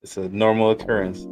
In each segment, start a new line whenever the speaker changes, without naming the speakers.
It's a normal occurrence.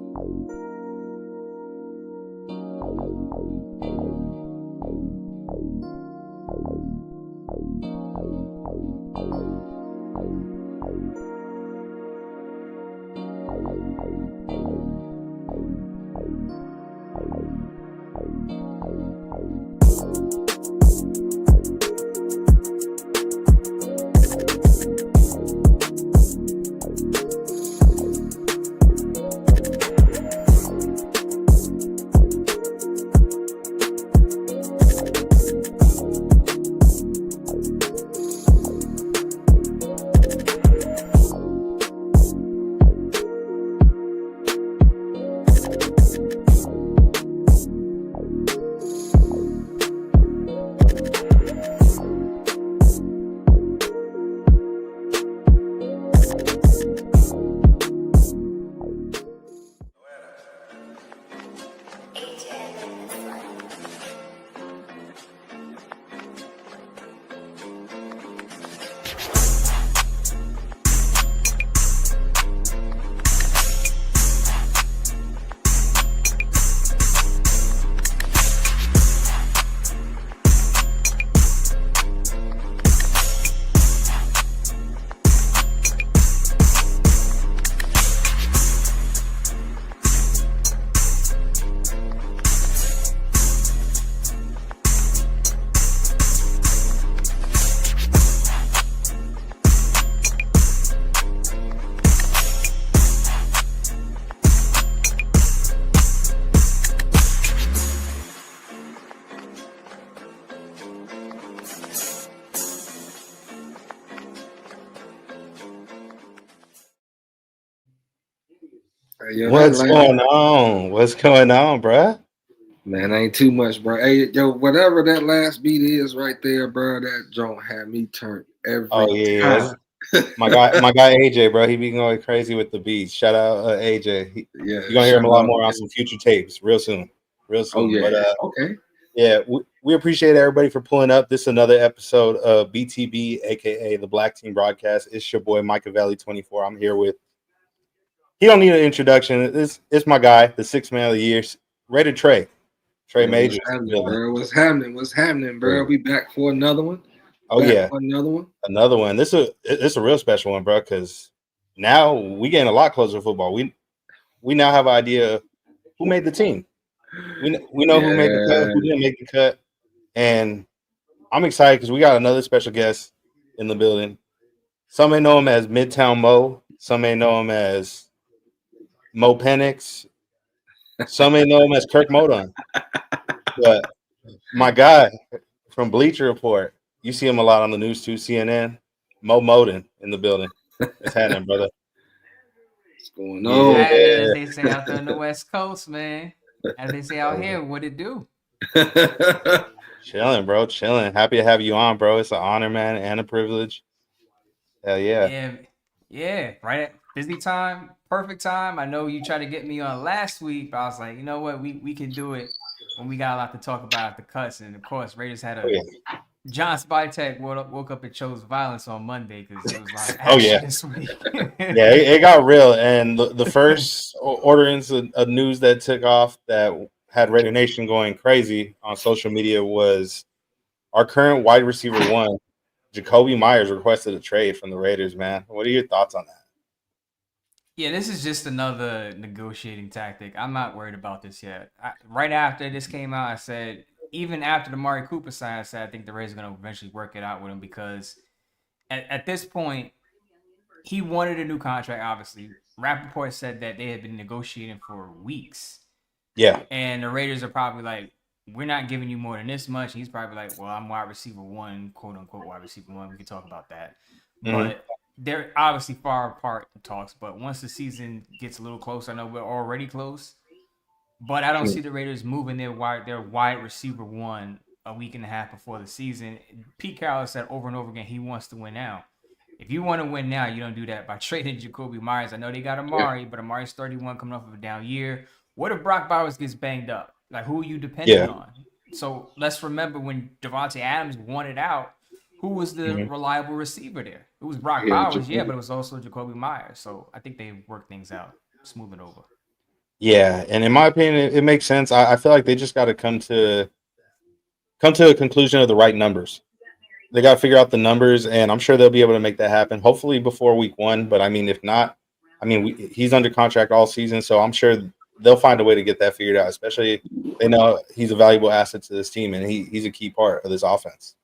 Yo, that
What's
last
going on? What's going on, bruh?
man ain't too much, bro. Hey, yo, whatever that last beat is right there, bro, that joint had me turned
Oh
every
yeah, yeah.
time.
My guy AJ, bro. He be going crazy with the beats. Shout out AJ.
Yeah,
You're gonna hear him
shout
a lot
out.
more on some future tapes real soon. Real
Oh
soon.
yeah,
But
okay.
yeah, we appreciate everybody for pulling up. This is another episode of BTB, aka the Black Team Broadcast. It's your boy Machiavelli 24. I'm here with he don't need an introduction. It's my guy, the sixth man of the year, Rated Trey. Trey
Yeah, what's
Majors in the
happening,
building.
bro? What's happening? What's happening, bro? We back for another one.
Oh
Back
yeah.
for another one.
Another one. This a real special one, bro, because now we getting a lot closer to football. We now have an idea of who made the team. We know who made the cut,
Yeah,
who didn't make the cut, and I'm excited because we got another special guest in the building. Some may know him as Midtown Mo. Some may know him as Mo Penix. Some may know him as Kirk Moton. But my guy from Bleacher Report, you see him a lot on the news too, CNN. Mo Moton in the building. What's happening, brother?
what's going
What's
on?
happening, as
Yeah.
they say out there on the West Coast, man? As they say out here, what it do?
Chilling, bro. Chilling. Happy to have you on, bro. It's an honor, man, and a privilege. Hell yeah.
Yeah, yeah, right at busy time, perfect time. I know you tried to get me on last week, but I was like, you know what, we can do it when we got a lot to talk about at the cuts. And of course, Raiders had
Oh
a
yeah.
John Spytek woke up and chose violence on Monday because it was a lot of
Oh
action
yeah.
this week.
Yeah, it got real. And the first orderance of news that took off that had Raider Nation going crazy on social media was our current wide receiver one, Jacoby Myers, requested a trade from the Raiders, man. What are your thoughts on that?
Yeah, this is just another negotiating tactic. I'm not worried about this yet. Right after this came out, I said, even after the Amari Cooper sign, I said I think the Rays are going to eventually work it out with him because at this point, he wanted a new contract, obviously. Rappaport said that they had been negotiating for weeks.
Yeah.
And the Raiders are probably like, we're not giving you more than this much. And he's probably like, well, I'm wide receiver one, quote unquote wide receiver one. We can talk about that.
Mm-hmm.
But they're obviously far apart in talks. But once the season gets a little closer, I know we're already close. But I don't see the Raiders moving their wide receiver one a week and a half before the season. Pete Carroll said over and over again he wants to win now. If you want to win now, you don't do that by trading Jacoby Myers. I know they got Amari, but Amari's 31 coming off of a down year. What if Brock Bowers gets banged up? Like, who are you depending on? So let's remember when Devontae Adams wanted out, who was the reliable receiver there? It was Brock Bowers, yeah, but it was also Jacoby Myers. So I think they worked things out. smooth it over.
Yeah, and in my opinion, it makes sense. I feel like they just got to come to a conclusion of the right numbers. They got to figure out the numbers, and I'm sure they'll be able to make that happen. Hopefully before week 1, but I mean, if not, I mean, he's under contract all season, so I'm sure they'll find a way to get that figured out. Especially they know he's a valuable asset to this team, and he's a key part of this offense.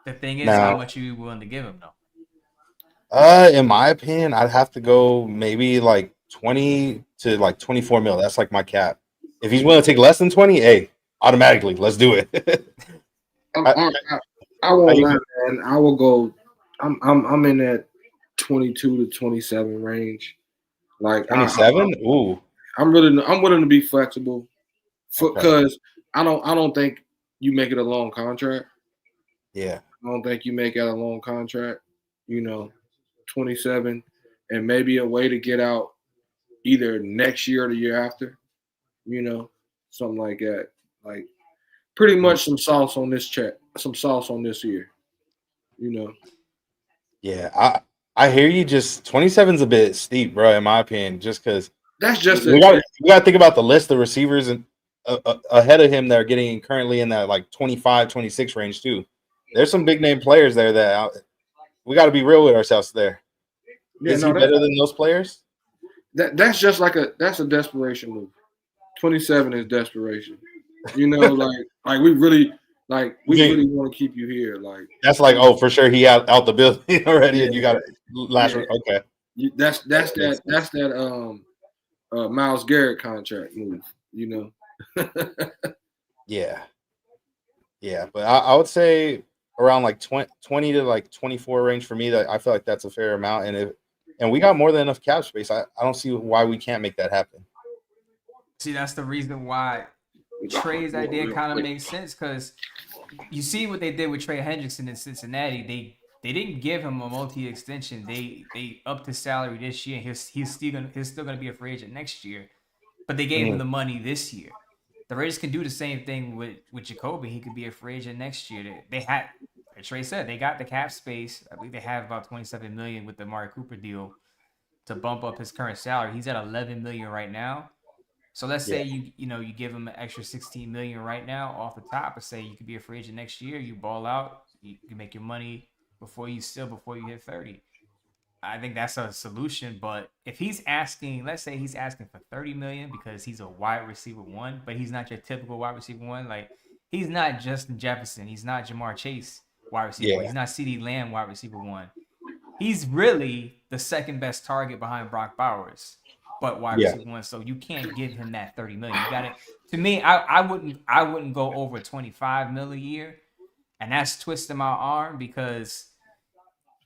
The thing is, how
Now,
much are you willing to give him, though?
in my opinion, I'd have to go maybe like 20 to like 24 mil. That's like my cap. If he's willing to take less than 20, hey, automatically, let's do it. I,
I won't
you
lie, man. I will go. I'm in that 22 to 27 range. Like
27? Ooh,
I'm willing to be flexible,
okay.
because I don't think you make it a long contract.
Yeah,
I don't think you make it a long contract. 27, and maybe a way to get out either next year or the year after. You know, something like that. Like pretty much some sauce on this check, some sauce on this year. You know.
yeah. I hear you. Just 27's a bit steep, bro, in my opinion, just because
That's just
we got to think about the list of receivers and ahead of him that are getting currently in that like 25, 26 range, too. There's some big name players there that we got to be real with ourselves there.
yeah.
Is he
No,
better than those players?
that's just like that's a desperation move. 27 is desperation. Like we really want to keep you here. Like
That's like, oh, for sure, he out the building already,
yeah,
and you got last.
yeah.
Okay,
That's
makes sense.
that Myles Garrett contract move.
Yeah, yeah, but I would say around like 20 to like 24 range for me. That I feel like that's a fair amount, and we got more than enough cap space. I don't see why we can't make that happen.
See, that's the reason why Trey's idea kind of makes sense, because you see what they did with Trey Hendrickson in Cincinnati. They didn't give him a multi extension. They upped his salary this year. He's still gonna be a free agent next year, but they gave him
Mhm.
the money this year. The Raiders can do the same thing with Jacoby. He could be a free agent next year. They had, as Trey said, they got the cap space. I believe they have about 27 million with the Amari Cooper deal to bump up his current salary. He's at 11 million right now. So let's say
Yeah,
you give him an extra 16 million right now off the top, and say you could be a free agent next year. You ball out, you can make your money before you hit 30. I think that's a solution. But if he's asking, let's say he's asking for 30 million because he's a wide receiver one, but he's not your typical wide receiver one. Like, he's not Justin Jefferson, he's not Jamar Chase wide receiver one,
yeah,
he's not CeeDee Lamb wide receiver one. He's really the second best target behind Brock Bowers, but wide
yeah,
receiver one. So you can't give him that 30 million. You got it. To me, I wouldn't go over 25 mil a year, and that's twisting my arm, because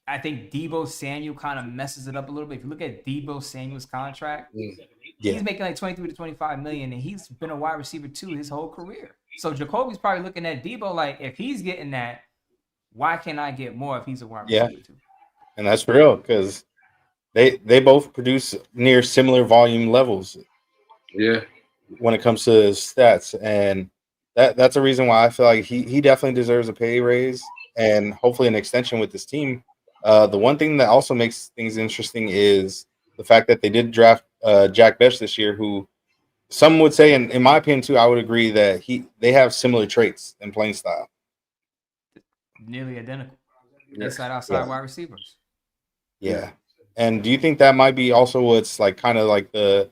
I think Debo Samuel kind of messes it up a little bit. If you look at Debo Samuel's contract,
yeah,
he's making like 23 to 25 million, and he's been a wide receiver too his whole career. So Jacoby's probably looking at Debo like, if he's getting that, why can't I get more if he's a wide
yeah,
receiver too?
and that's real because they both produce near similar volume levels
Yeah.
when it comes to his stats, and that's a reason why I feel like he definitely deserves a pay raise and hopefully an extension with this team. The one thing that also makes things interesting is the fact that they did draft Jack Besh this year, who some would say, and in my opinion too, I would agree that they have similar traits and playing style.
Nearly identical.
Yes.
Inside
Yeah,
outside wide receivers.
yeah. And do you think that might be also what's like kind of like the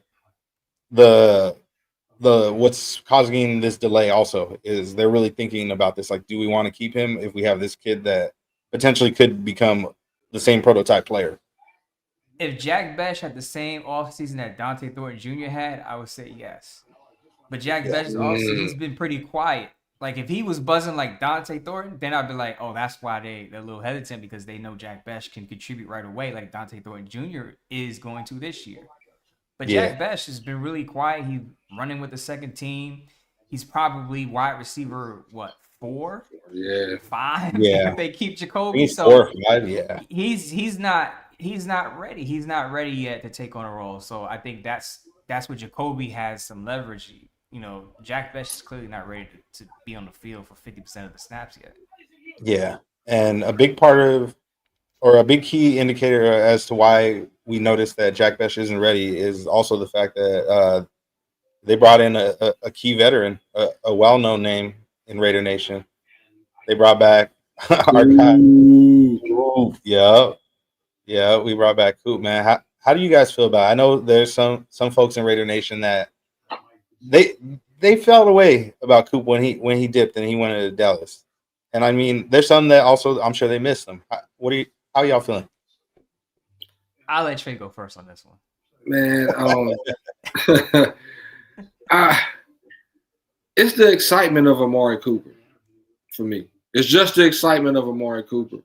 what's causing this delay also is they're really thinking about this, like, do we want to keep him if we have this kid that potentially could become the same prototype player?
If Jack Besh had the same offseason that Dante Thornton Jr. had, I would say yes. But Jack
Yeah,
Besh also, he's been pretty quiet. Like, if he was buzzing like Dante Thornton, then I'd be like, oh, that's why they're a little hesitant, because they know Jack Besh can contribute right away, like Dante Thornton Jr. is going to this year. But
yeah,
Jack Besh has been really quiet. He's running with the second team. He's probably wide receiver, what, 4,
Yeah.
5
yeah.
if they keep
I think
Jacoby.
he's 4
So
or 5. Yeah,
he's not ready. He's not ready yet to take on a role. So I think that's what Jacoby has some leverage. Jack Besh is clearly not ready to be on the field for 50% of the snaps yet.
yeah. And a big part of or a big key indicator as to why we noticed that Jack Besh isn't ready is also the fact that they brought in a key veteran, a well-known name in Raider Nation. They brought back our guy. Coop. Yeah, we brought back Coop, man. How do you guys feel about it? I know there's some folks in Raider Nation that they felt away about Coop when he dipped and he went to Dallas. And I mean, there's some that also I'm sure they missed him. How y'all feeling?
I'll let Trey go first on this one.
Man, it's the excitement of Amari Cooper for me. It's just the excitement of Amari Cooper.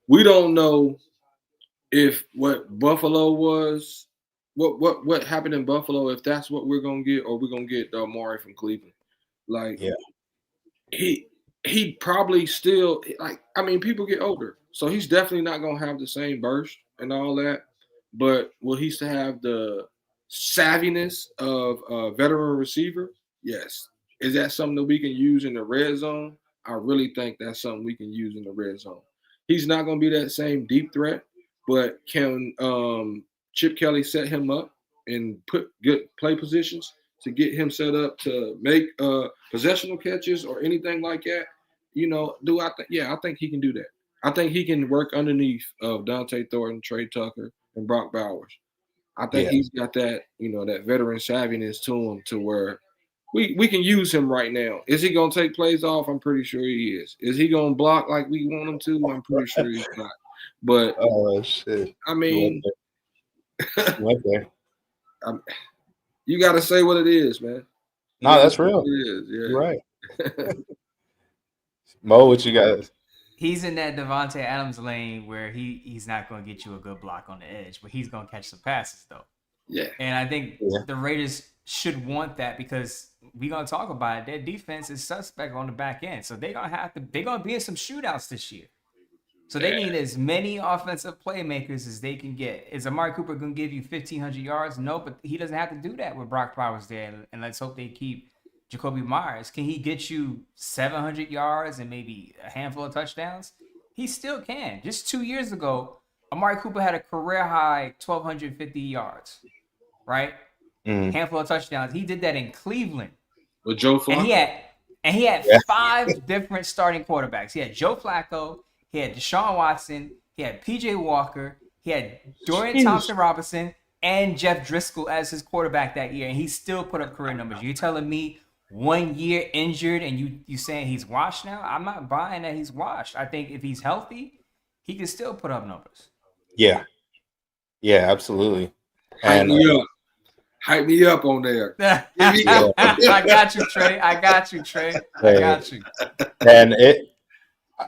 We don't know if what Buffalo was, what happened in Buffalo, if that's what we're gonna get, or we're gonna get the Amari from Cleveland. Like,
Yeah.
he probably still, like, I mean, people get older, so he's definitely not gonna have the same burst and all that. But will he still have the savviness of a veteran receiver? Yes. Is that something that we can use in the red zone? I really think that's something we can use in the red zone. He's not going to be that same deep threat, but can Chip Kelly set him up and put good play positions to get him set up to make possessional catches or anything like that? You know, I think he can do that. I think he can work underneath of Dante Thornton, Trey Tucker, and Brock Bowers. I think he's got that, that veteran savviness to him to where we can use him right now. Is he going to take plays off? I'm pretty sure he is. Is he going to block like we want him to? I'm pretty sure he's not. But
oh shit,
I mean,
went there.
You got to say what it is, man.
No, that's real.
It is. Yeah.
You're right. Mo, what you got?
He's in that Devontae Adams lane where he's not going to get you a good block on the edge, but he's going to catch some passes though.
Yeah.
And I think the Raiders should want that because we're going to talk about it. Their defense is suspect on the back end. So they're going to be in some shootouts this year. So they need as many offensive playmakers as they can get. Is Amari Cooper going to give you 1,500 yards? No, but he doesn't have to do that with Brock Bowers there. And let's hope they keep Jacoby Myers. Can he get you 700 yards and maybe a handful of touchdowns? He still can. Just 2 years ago, Amari Cooper had a career high 1,250 yards, right? Handful of touchdowns. He did that in Cleveland
with Joe Flacco.
And he had 5 different starting quarterbacks. He had Joe Flacco. He had Deshaun Watson. He had P.J. Walker. He had Dorian Thompson-Robinson and Jeff Driscoll as his quarterback that year, and he still put up career numbers. You're telling me 1 year injured and you saying he's washed now? I'm not buying that he's washed. I think if he's healthy, he can still put up numbers.
Yeah, absolutely.
Hype me up on there.
I got you, Trey. I got you.
And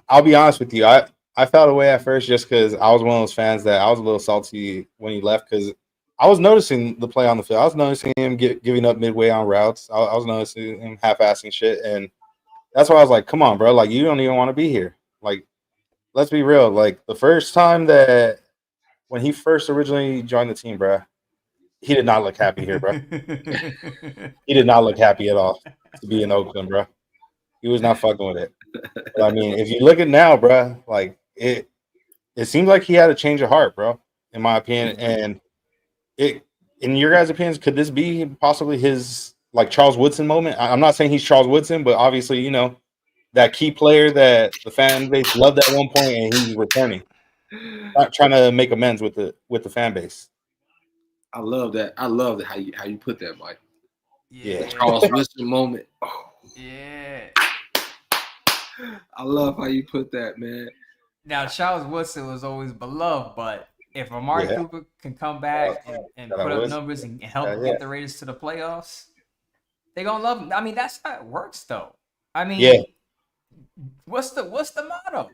I'll be honest with you. I felt away at first just because I was one of those fans that I was a little salty when he left because I was noticing the play on the field. I was noticing him giving up midway on routes. I was noticing him half-assing shit. And that's why I was like, come on, bro. Like, you don't even want to be here. Like, let's be real. Like, the first time that when he first originally joined the team, bro, he did not look happy here, bro. He did not look happy at all to be in Oakland, bro. He was not fucking with it. But, I mean, if you look at now, bro, like, it seems like he had a change of heart, bro, in my opinion. And in your guys' opinions, could this be possibly his like Charles Woodson moment? I'm not saying he's Charles Woodson, but obviously, that key player that the fan base loved at one point, and he's returning, not trying to make amends with the fan base.
I love that. I love how you put that, Mike.
Yeah.
The Charles Woodson moment. Oh.
Yeah.
I love how you put that, man.
Now, Charles Woodson was always beloved, but if Amari Cooper can come back and put up numbers and help get the Raiders to the playoffs, they're going to love him. I mean, that's how it works, though. I mean, what's the motto?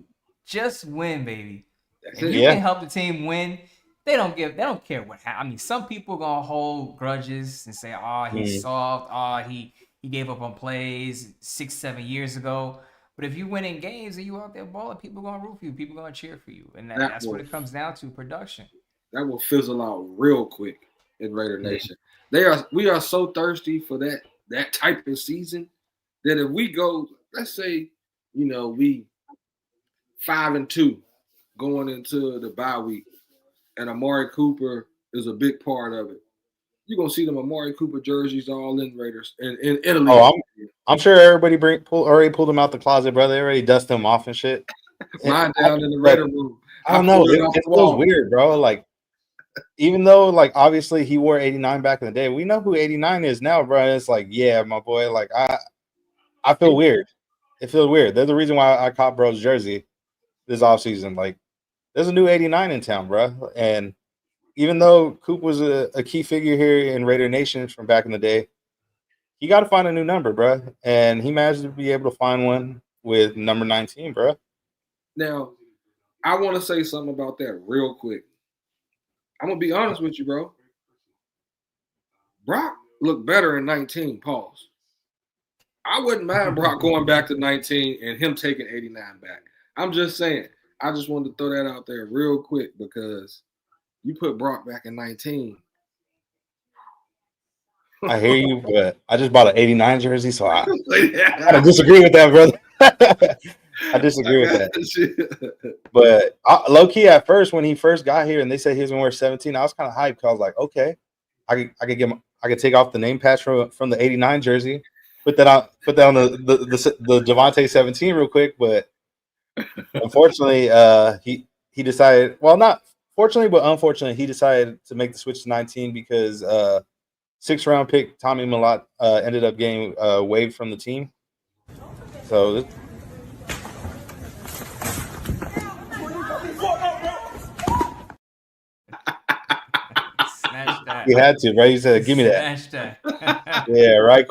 Just win, baby. If you can help the team win, they don't care what happens. I mean, some people are going to hold grudges and say, oh, he's soft. Oh, he gave up on plays 6-7 years ago. But if you win in games and you out there balling, people are going to root for you. People are going to cheer for you. And that's what it comes down to, production. That
will fizzle out real quick in Raider Nation. We are so thirsty for that type of season that if we go, let's say, we 5-2 going into the bye week, and Amari Cooper is a big part of it. You're gonna see them Amari Cooper jerseys all in Raiders in Italy.
Oh, I'm sure everybody already pulled them out the closet, bro. They already dusted them off and shit.
Mine down in the Raider room.
I don't know.
pulled
It
off the
feels
wall.
weird, bro. Like, even though, like, obviously he wore 89 back in the day, we know who 89 is now, bro. It's like, yeah, my boy. Like, I feel weird. It feels weird. There's the reason why I caught bro's jersey this offseason. Like, there's a new 89 in town, bro. And even though Coop was a key figure here in Raider Nation from back in the day, he got to find a new number, bro. And he managed to be able to find one with number 19, bro.
Now, I want to say something about that real quick. I'm gonna be honest with you, bro. Brock looked better in 19. Pause. I wouldn't mind Brock going back to 19 and him taking 89 back. I'm just saying. I just wanted to throw that out there real quick because you put Brock back in 19.
I hear you, but I just bought an 89 jersey, so I disagree with that, brother. I disagree with that. But low key, at first, when he first got here and they said he was gonna wear 17, I was kind of hyped because I was like, okay, I could take off the name patch from the 89 jersey, put that on the Devontae 17 real quick. But unfortunately, he decided. Well, not fortunately, but unfortunately, he decided to make the switch to 19 because 6th-round pick Tommy Millott ended up getting waived from the team. So.
Smash that.
You had to, right? You said, "Give me that."
Smash that.
Yeah, right.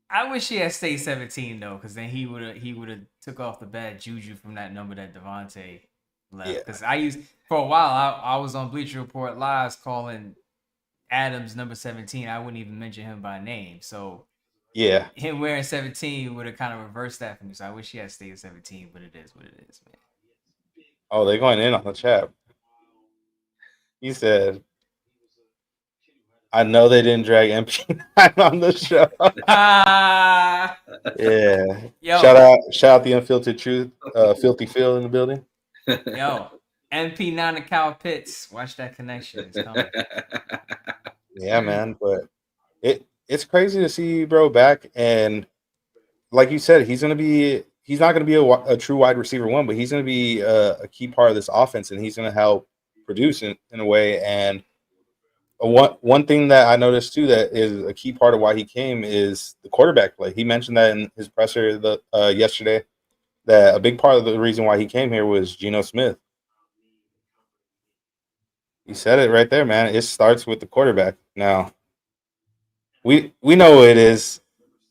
I wish he had stayed 17 though, because then he would have took off the bad juju from that number that Devontae left. Because for a while I was on Bleacher Report Live calling Adams number 17. I wouldn't even mention him by name. So
yeah,
him wearing 17 would have kind of reversed that for me. So I wish he had stayed 17, but it is what it is, man.
Oh, they're going in on the chat. He said, I know they didn't drag MP9 on the show. Yeah.
Yo.
Shout out the Unfiltered Truth, Filthy Phil in the building.
Yo, MP9 and Kyle Pitts. Watch that connection. It's coming.
Yeah, man. But it's crazy to see bro back. And like you said, he's not going to be a true wide receiver one, but he's going to be a key part of this offense, and he's going to help produce in a way. And one thing that I noticed too that is a key part of why he came is the quarterback play. He mentioned that in his presser yesterday, that a big part of the reason why he came here was Geno Smith. He said it right there, man. It starts with the quarterback. Now, we know what it is.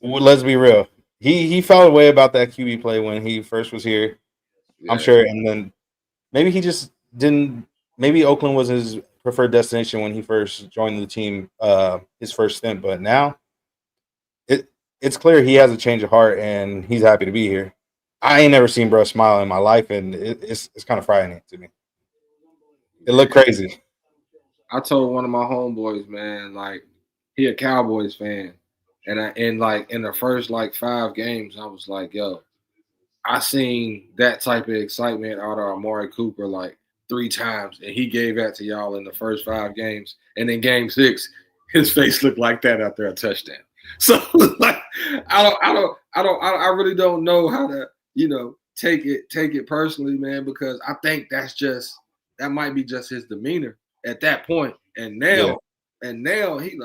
Let's be real. He felt a way about that QB play when he first was here. Yeah. I'm sure. And then maybe he just didn't. Maybe Oakland was his preferred destination when he first joined the team, his first stint. But now, it's clear he has a change of heart and he's happy to be here. I ain't never seen bro smile in my life, and it's kind of frightening to me. It looked crazy.
I told one of my homeboys, man, like he a Cowboys fan, and in the first 5 games, I was like, yo, I seen that type of excitement out of Amari Cooper 3 times, and he gave that to y'all in the first 5 games, and in game 6, his face looked like that after a touchdown. So I really don't know how to take it personally, man, because I think that might be just his demeanor at that point. And now he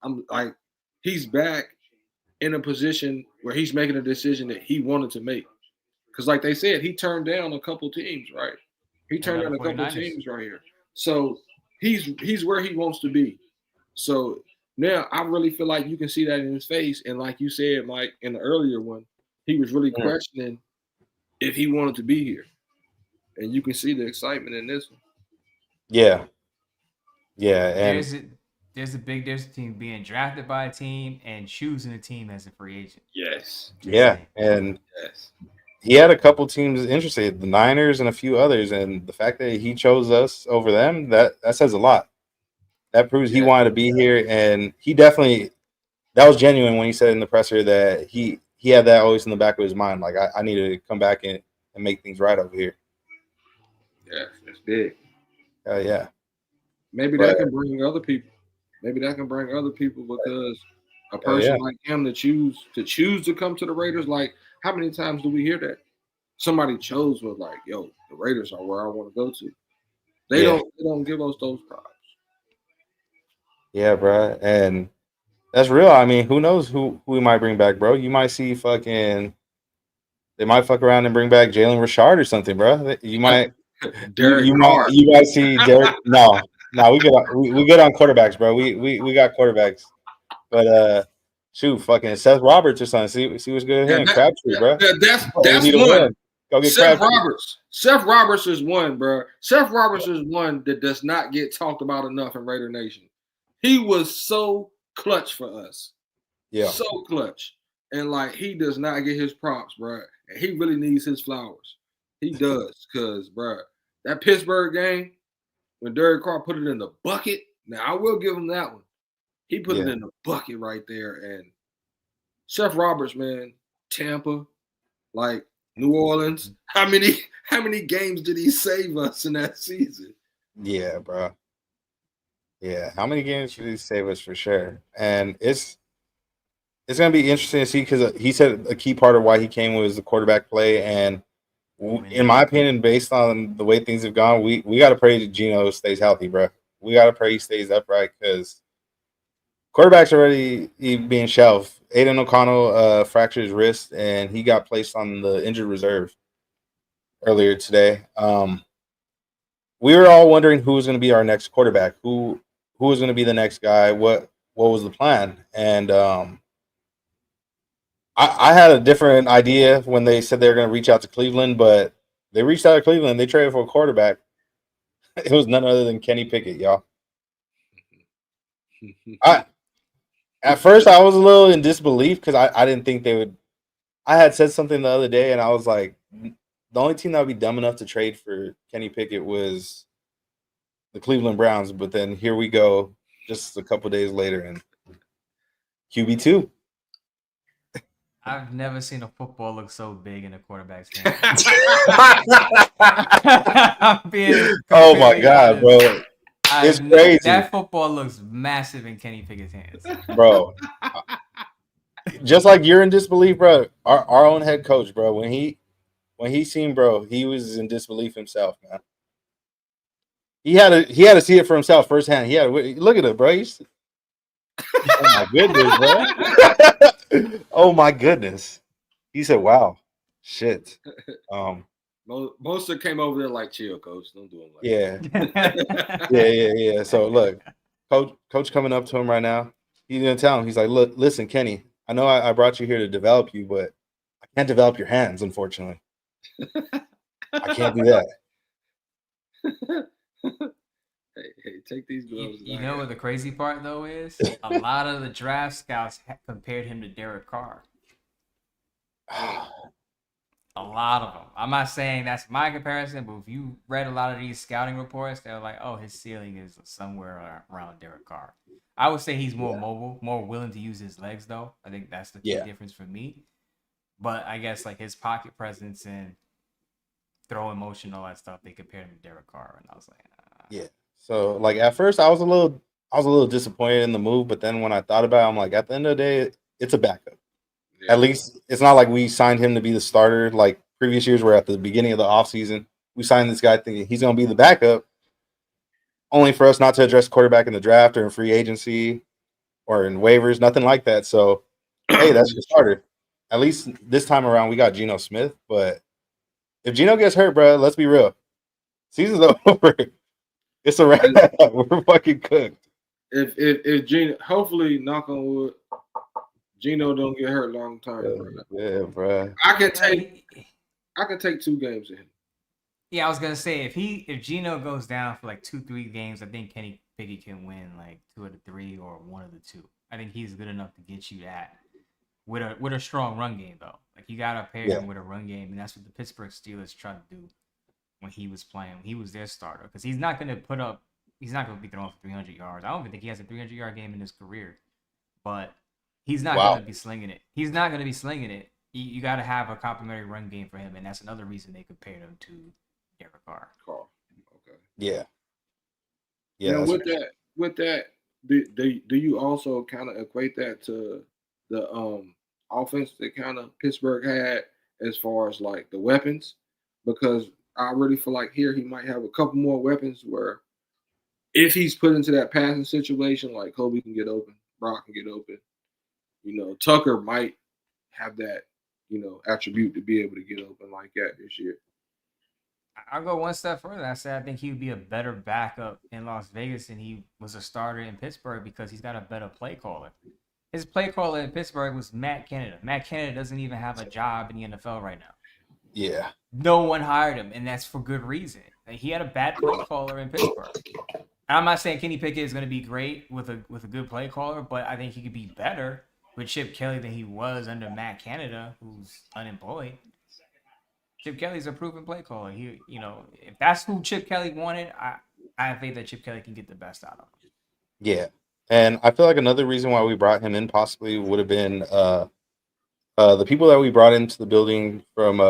I'm like, he's back in a position where he's making a decision that he wanted to make. Because like they said, he turned down a couple teams, right? He turned down a couple teams right here. So he's where he wants to be. So now I really feel like you can see that in his face. And like you said, Mike, in the earlier one, he was really questioning if he wanted to be here. And you can see the excitement in this one.
Yeah. Yeah. And
there's a big difference between being drafted by a team and choosing a team as a free agent.
Yes.
Yeah. And he had a couple teams interested, the Niners and a few others. And the fact that he chose us over them, that says a lot. That proves he wanted to be here. And he definitely, that was genuine when he said in the presser that he he had that always in the back of his mind. Like I need to come back and make things right over here.
Yeah, that's big.
Yeah.
Maybe
But
that can bring other people. Maybe that can bring other people because a person
yeah.
like him to choose to come to the Raiders. Like, how many times do we hear that? Somebody chose with like, yo, the Raiders are where I want to go to. They
Yeah.
don't give us those props.
Yeah, bro. And that's real. I mean, who knows who we might bring back, bro? You might see fucking. They might fuck around and bring back Jalen Richard or something, bro. You might.
Derek Carr.
You might see Derek. No, we good. We good on quarterbacks, bro. We got quarterbacks, but shoot, fucking Seth Roberts or something. See what's good
Yeah,
here. Crabtree, bro. We
that's
need a
one.
win. Go get
Seth
Crabtree.
Roberts. Seth Roberts is one, bro. Seth Roberts is one that does not get talked about enough in Raider Nation. He was so clutch for us.
Yeah.
So clutch. And like he does not get his props, bro. And he really needs his flowers. He does, cause bro, that Pittsburgh game, when Derek Carr put it in the bucket, now I will give him that one. He put it in the bucket right there. And Seth Roberts, man, Tampa, like New Orleans. How many games did he save us in that season?
Yeah, bro. Yeah. How many games did he save us for sure? And it's gonna be interesting to see because he said a key part of why he came was the quarterback play. And in my opinion, based on the way things have gone, we got to pray that Geno stays healthy, bro. We got to pray he stays upright because quarterback's already being shelved. Aiden O'Connell fractured his wrist and he got placed on the injured reserve earlier today. We were all wondering who was going to be our next quarterback, who was going to be the next guy, what was the plan, and I had a different idea when they said they were going to reach out to Cleveland, but they reached out to Cleveland. They traded for a quarterback. It was none other than Kenny Pickett, y'all. At first I was a little in disbelief because I didn't think they would. I had said something the other day, and I was like, the only team that would be dumb enough to trade for Kenny Pickett was the Cleveland Browns. But then here we go, just a couple days later, and QB2.
I've never seen a football look so big in a quarterback's hand.
Oh my god, bro. It's crazy.
That football looks massive in Kenny Pickett's hands.
Bro. Just like you're in disbelief, bro. Our own head coach, bro, when he seen, bro, he was in disbelief himself, man. He had to see it for himself firsthand. He had to, look at it, bro. Oh my goodness, bro. Oh my goodness. He said, "Wow, shit."
Most came over there like, "Chill, coach. Don't do him like
that." Yeah. So look, coach coming up to him right now. He's gonna tell him. He's like, "Look, listen, Kenny. I know I brought you here to develop you, but I can't develop your hands, unfortunately. I can't do that."
Hey, take these gloves.
You know what the crazy part though is? A lot of the draft scouts compared him to Derek Carr. A lot of them. I'm not saying that's my comparison, but if you read a lot of these scouting reports, they're like, "Oh, his ceiling is somewhere around Derek Carr." I would say he's more mobile, more willing to use his legs, though. I think that's the key difference for me. But I guess like his pocket presence and throwing motion, all that stuff, they compared him to Derek Carr, and I was like,
yeah. So like at first, I was a little disappointed in the move, but then when I thought about it, I'm like, at the end of the day, it's a backup. Yeah. At least it's not like we signed him to be the starter like previous years where at the beginning of the offseason, we signed this guy thinking he's going to be the backup, only for us not to address quarterback in the draft or in free agency or in waivers, nothing like that. So, hey, that's your starter. At least this time around, we got Geno Smith. But if Geno gets hurt, bro, let's be real. Season's over. It's a wrap. We're fucking cooked.
If Geno, hopefully, knock on wood, Geno don't get hurt long time.
Yeah, bro.
I can take 2 games in him.
Yeah, I was gonna say if Geno goes down for like 2-3 games, I think Kenny Pickett can win like 2 of the 3 or 1 of the 2. I think he's good enough to get you that with a strong run game though. Like you gotta pair him with a run game, and that's what the Pittsburgh Steelers tried to do when he was playing. He was their starter because he's not gonna be throwing for 300 yards. I don't even think he has a 300-yard game in his career, but he's not gonna be slinging it. He's not gonna be slinging it. You got to have a complimentary run game for him, and that's another reason they compared him to Derek Carr.
Carl. Okay.
Yeah. Yeah.
Now
That's
with that, do you also kind of equate that to the offense that kind of Pittsburgh had as far as like the weapons? Because I really feel like here he might have a couple more weapons where if he's put into that passing situation, like Kobe can get open, Brock can get open, Tucker might have that, attribute to be able to get open like that this year.
I'll go one step further. I said I think he would be a better backup in Las Vegas than he was a starter in Pittsburgh because he's got a better play caller. His play caller in Pittsburgh was Matt Canada. Matt Canada doesn't even have a job in the NFL right now.
Yeah.
No one hired him, and that's for good reason. Like, he had a bad play caller in Pittsburgh. And I'm not saying Kenny Pickett is going to be great with a good play caller, but I think he could be better with Chip Kelly than he was under Matt Canada, who's unemployed. Chip Kelly's a proven play caller. If that's who Chip Kelly wanted, I have faith that Chip Kelly can get the best out of him.
Yeah. And I feel like another reason why we brought him in possibly would have been the people that we brought into the building from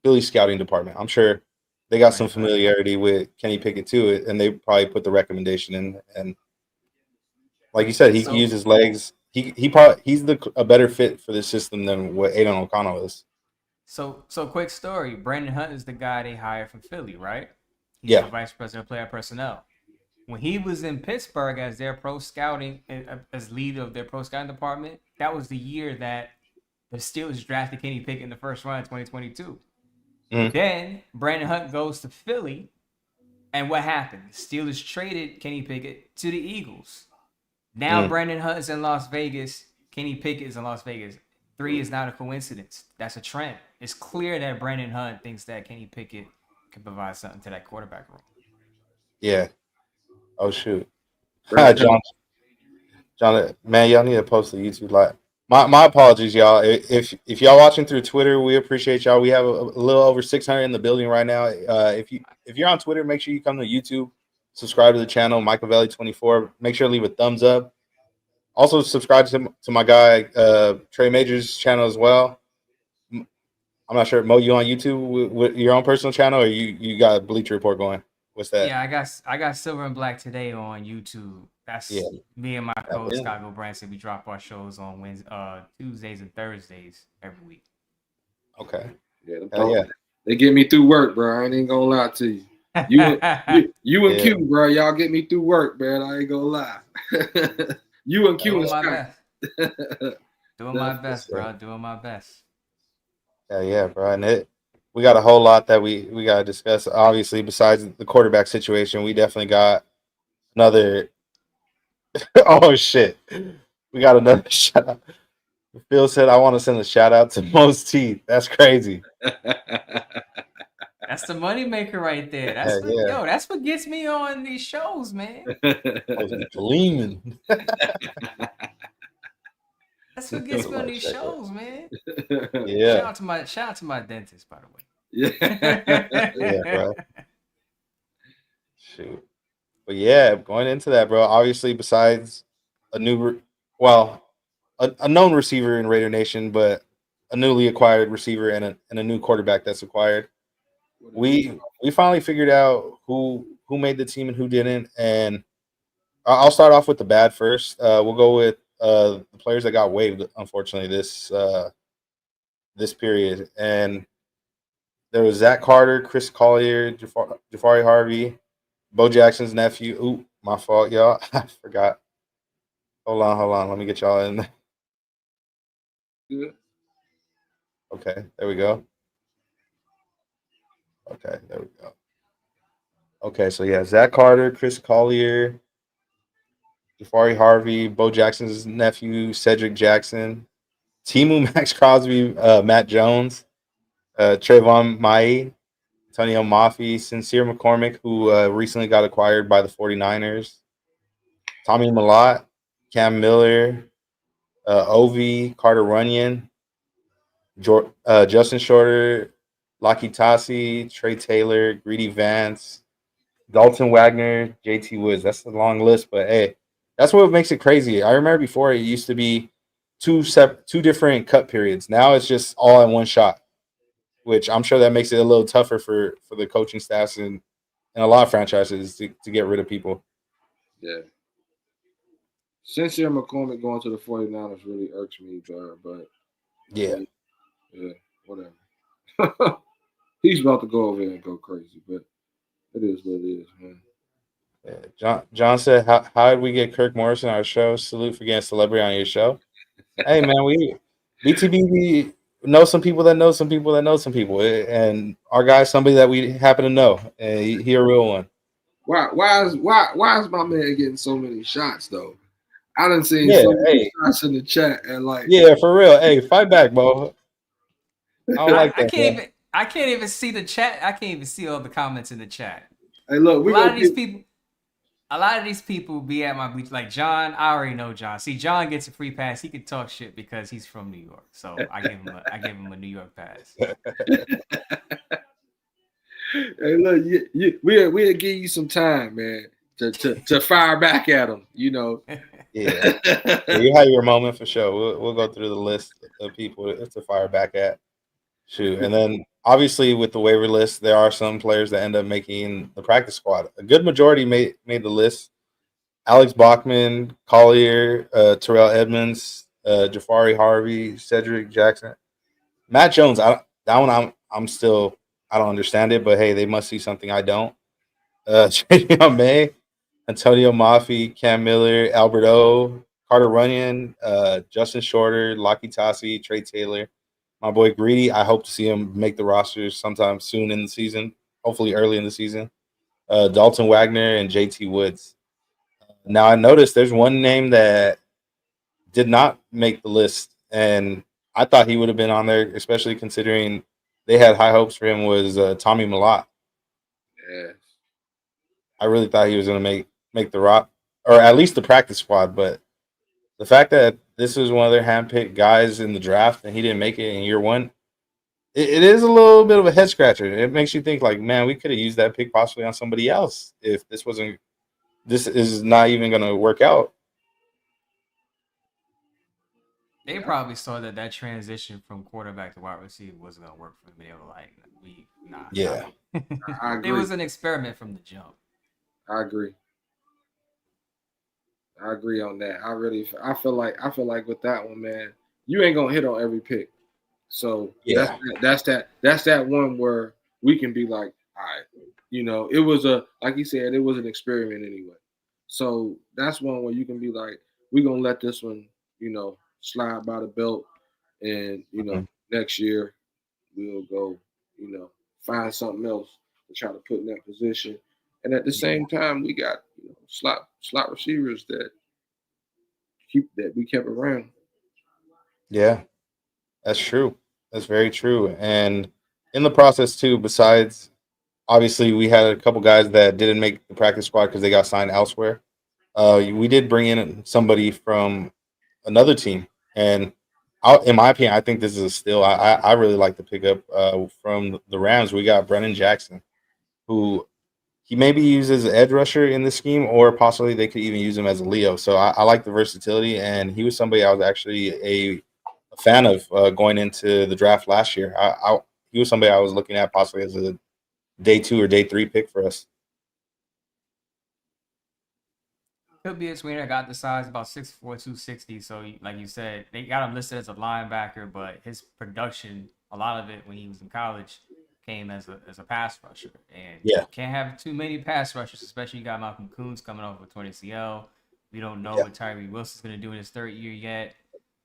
Philly scouting department. I'm sure they got some familiarity with Kenny Pickett too, and they probably put the recommendation in. And like you said, he can use his legs. He's a better fit for this system than what Aiden O'Connell is.
So quick story. Brandon Hunt is the guy they hired from Philly, right? He's
Yeah.
the vice president of player personnel. When he was in Pittsburgh as their pro scouting, as lead of their pro scouting department, that was the year that the Steelers drafted Kenny Pickett in the first round in 2022.
Mm-hmm.
Then Brandon Hunt goes to Philly, and what happened? The Steelers traded Kenny Pickett to the Eagles. Now Brandon Hunt is in Las Vegas. Kenny Pickett is in Las Vegas. 3 is not a coincidence. That's a trend. It's clear that Brandon Hunt thinks that Kenny Pickett can provide something to that quarterback room.
Yeah. Oh shoot. John, man, y'all need to post the YouTube live. My apologies, y'all. If y'all watching through Twitter, we appreciate y'all. We have a little over 600 in the building right now. If you're on Twitter, make sure you come to YouTube, subscribe to the channel, Michael24. Make sure to leave a thumbs up. Also, subscribe to my guy Trey Majors' channel as well. I'm not sure, Mo, you on YouTube with your own personal channel, or you got a Bleacher Report going? What's that?
Yeah, I got Silver and Black Today on YouTube. That's me and my co-host Scott Branson. We drop our shows on Tuesdays and Thursdays every week.
Okay.
Yeah, they get me through work, bro. I ain't even gonna lie to you. You and Q, bro, y'all get me through work, man. I ain't gonna lie. You and Q and Scott.
Doing my best, bro. Doing my best.
Yeah, bro. And we got a whole lot that we got to discuss. Obviously, besides the quarterback situation, we definitely got another. Oh shit, we got another shout out. Phil said, "I want to send a shout out to Most Teeth." That's crazy.
That's the moneymaker right there. That's what gets me on these shows, man.
Gleaming.
That's what gets me on these shows, man.
Yeah.
Shout out to my dentist, by the way.
Yeah, bro. Shoot. But yeah, going into that, bro. Obviously, besides a known receiver in Raider Nation, but a newly acquired receiver and a new quarterback that's acquired, we finally figured out who made the team and who didn't. And I'll start off with the bad first. We'll go with the players that got waived, unfortunately, this period. And there was Zach Carter, Chris Collier, Jafari Harvey, Bo Jackson's nephew. Ooh, my fault, y'all. I forgot. Hold on. Let me get y'all in.
Good.
Okay, there we go. Okay, there we go. Okay, so yeah, Zach Carter, Chris Collier, Jafari Harvey, Bo Jackson's nephew, Cedric Jackson, Timu Max Crosby, Matt Jones, Trayvon Mai, Antonio Mafi, Sincere McCormick, who recently got acquired by the 49ers, Tommy Malott, Cam Miller, Ovi, Carter Runyon, Justin Shorter, Laki Tassi, Trey Taylor, Greedy Vance, Dalton Wagner, JT Woods. That's a long list, but hey, that's what makes it crazy. I remember before it used to be two different cut periods. Now it's just all in one shot, which I'm sure that makes it a little tougher for the coaching staffs and a lot of franchises to get rid of people.
Yeah. Sincere McCormick going to the 49ers really irks me, but
Yeah.
yeah, whatever. He's about to go over there and go crazy, but it is what it is, man.
John said, how did we get Kirk Morrison on our show? Salute for getting a celebrity on your show. Hey man, we BTB know some people that know some people that know some people, and our guy's somebody that we happen to know, and he a real one.
Why is my man getting so many shots though? I done seen
Yeah,
so many
hey,
shots in the chat and like,
yeah, for real. Hey, fight back, bro. I don't
I,
like
I
that,
can't
man.
even I can't even see the chat. I can't even see all the comments in the chat.
hey, look,
A
we
lot
gonna
of these
get.
people a lot of these people be at my bleach. Like John, I already know John. See, John gets a free pass. He can talk shit because he's from New York. So I give him a New York pass.
Hey, look, we'll give you some time, man, to fire back at them. You know.
Yeah. Yeah, you have your moment for sure. We'll go through the list of people to fire back at. Shoot, and then obviously with the waiver list, there are some players that end up making the practice squad. A good majority made the list. Alex Bachman, Collier, Terrell Edmonds, Jafari Harvey, Cedric Jackson, Matt Jones. That one I'm still I don't understand it, but hey, they must see something I don't. Travion May, Antonio Mafi, Cam Miller, Albert O, Carter Runyon, Justin Shorter, Lockie Tassi, Trey Taylor, my boy Greedy. I hope to see him make the roster sometime soon in the season, hopefully early in the season. Dalton Wagner and JT Woods. Now I noticed there's one name that did not make the list, and I thought he would have been on there, especially considering they had high hopes for him. Was Tommy Malott.
Yeah.
I really thought he was going to make the rock, or at least the practice squad. But the fact that this was one of their handpicked guys in the draft and he didn't make it in year one, it is a little bit of a head scratcher. It makes you think like, man, we could have used that pick possibly on somebody else if this wasn't. This is not even going to work out.
They probably saw that transition from quarterback to wide receiver wasn't gonna work for them. They were like, nah.
Yeah,
I
It
agree.
was an experiment from the jump.
I agree. I agree on that. I feel like with that one, man, you ain't gonna hit on every pick. So
yeah,
that's that one where we can be like, all right, it was like you said, it was an experiment anyway. So that's one where you can be like, we're gonna let this one, slide by the belt, and
mhm.
next year we'll go, find something else to try to put in that position. And at the same time, we got slot receivers that we kept around.
Yeah. That's true. That's very true. And in the process too, besides obviously we had a couple guys that didn't make the practice squad because they got signed elsewhere. We did bring in somebody from another team, and in my opinion, I think this is a steal. I really like the pickup from the Rams. We got Brennan Jackson, who he maybe uses as an edge rusher in the scheme, or possibly they could even use him as a Leo. So I like the versatility, and he was somebody I was actually a fan of going into the draft last year. He was somebody I was looking at possibly as a day 2 or day 3 pick for us.
Could be a tweener. Got the size about 6'4", 260. So like you said, they got him listed as a linebacker, but his production, a lot of it when he was in college, came as a pass rusher. And
Yeah,
can't have too many pass rushers, especially you got Malcolm Coons coming off with 20 CL. We don't know
yeah,
what Tyree Wilson's gonna do in his third year yet.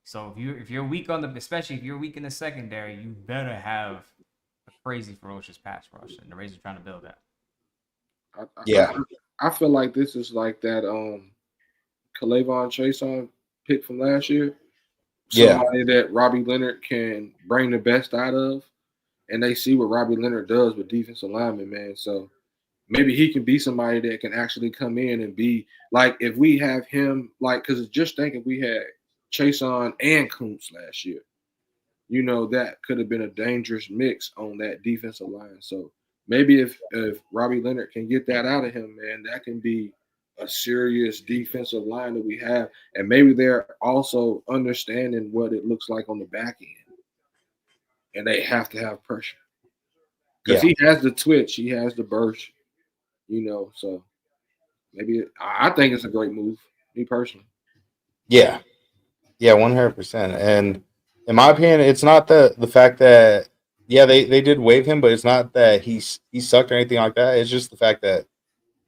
So if you're weak especially if you're weak in the secondary, you better have a crazy ferocious pass rush. And the Rays are trying to build that.
I, I,
yeah,
I I feel like this is like that Kalavon Chason pick from last year.
yeah,
Somebody that Robbie Leonard can bring the best out of, and they see what Robbie Leonard does with defensive linemen, man. So maybe he can be somebody that can actually come in and be like if we have him, like because just think if we had Chason and Kuntz last year, that could have been a dangerous mix on that defensive line. So maybe if Robbie Leonard can get that out of him, man, that can be a serious defensive line that we have, and maybe they're also understanding what it looks like on the back end, and they have to have pressure because
Yeah.
he has the twitch, he has the burst, So maybe I think it's a great move, me personally.
Yeah. Yeah, 100%. And in my opinion, it's not the fact that they did waive him, but it's not that he sucked or anything like that. It's just the fact that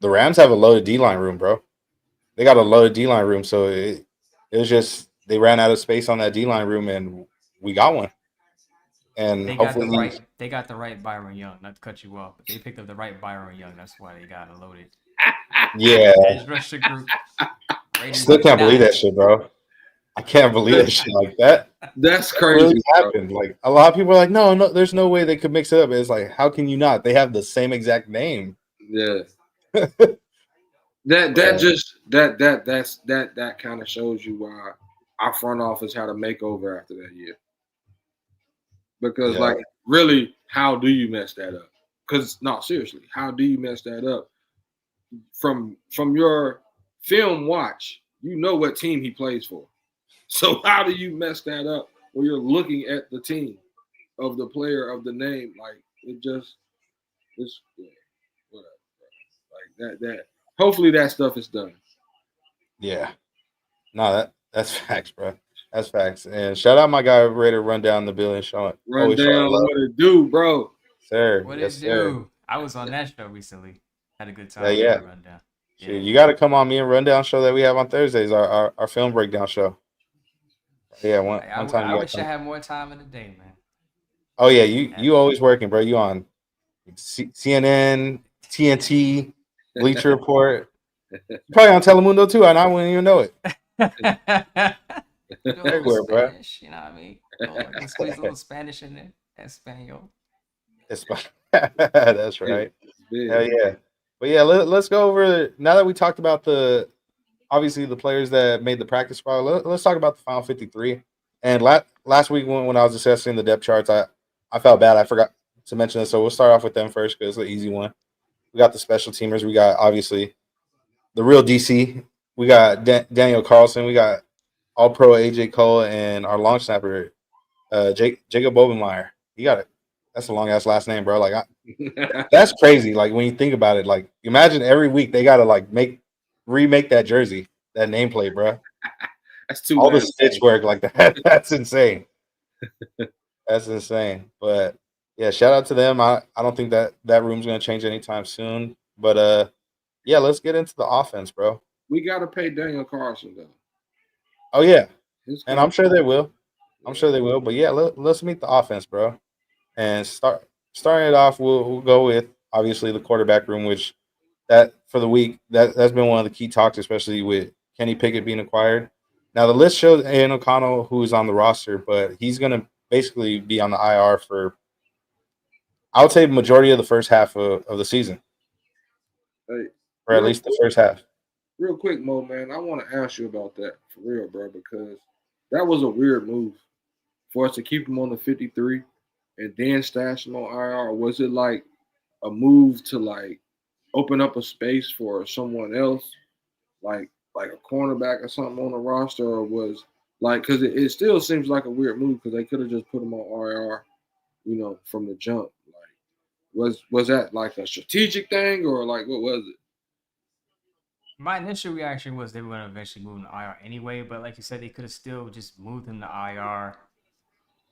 the Rams have a loaded D line room, bro. They got a loaded D line room, so it was just they ran out of space on that D line room, and we got one. And
They got the
hopefully,
right. They got the right Byron Young. Not to cut you off, but they picked up the right Byron Young. That's why they got a loaded
yeah,
edge rusher group.
still can't believe that shit, bro. I can't believe that shit like that.
That's
What
crazy.
really happened? Like a lot of people are like, no, there's no way they could mix it up. It's like, how can you not? They have the same exact name.
Yeah.
Yeah.
That kind of shows you why our front office had a makeover after that year. Because
Yeah.
really, how do you mess that up? Because no, seriously, how do you mess that up? From your film watch, you know what team he plays for. So how do you mess that up when you're looking at the team of the player of the name? Like it's whatever. Like that. Hopefully that stuff is done.
Yeah. No, that's facts, bro. That's facts. And shout out my guy ready to run down the building, showing
Run
always showing
down
love.
what it do, bro.
Sir.
What
Yes,
it
sir.
do? I was on that show recently. Had a good time.
Yeah.
With the rundown.
Shit, you got to come on me and rundown show that we have on Thursdays, our film breakdown show. Yeah, one time
I
you got
wish I
come.
had more time in the day, man.
Oh yeah, you always working, bro. You on CNN, TNT, Bleacher Report. You probably on Telemundo too, and I wouldn't even know it. Everywhere, bro.
Spanish, you know what I mean? I can squeeze a little Spanish in there. Espanol.
That's right.
Yeah.
Hell yeah. But yeah, let's go over now that we talked about obviously the players that made the practice squad. Let's talk about the final 53. And last week when I was discussing the depth charts, I felt bad. I forgot to mention this, so we'll start off with them first because it's the easy one. We got the special teamers. We got obviously the real DC. We got Daniel Carlson. We got All Pro AJ Cole and our long snapper Jacob Bobenmeyer. You got it. That's a long ass last name, bro. Like that's crazy. Like when you think about it, like imagine every week they gotta like remake that jersey, that nameplate, bro.
That's too
all the stitch work like that. That's insane. That's insane. But yeah, shout out to them. I don't think that room's gonna change anytime soon. But yeah, let's get into the offense, bro.
We gotta pay Daniel Carlson though.
Oh yeah, and I'm sure they will. I'm sure they will. But yeah, let's meet the offense, bro. And starting it off, we'll go with obviously the quarterback room, which that for the week that's been one of the key talks, especially with Kenny Pickett being acquired. Now the list shows Aiden O'Connell, who is on the roster, but he's going to basically be on the IR for, I would say, the majority of the first half of the season, or at least the first half.
Real quick, Mo, man, I want to ask you about that for real, bro, because that was a weird move for us to keep him on the 53 and then stash him on IR. Was it like a move to like open up a space for someone else, like a cornerback or something on the roster, or was like because it still seems like a weird move because they could have just put him on IR, from the jump. Like, was that like a strategic thing or like what was it?
My initial reaction was they were going to eventually move him to IR anyway, but like you said, they could have still just moved him to IR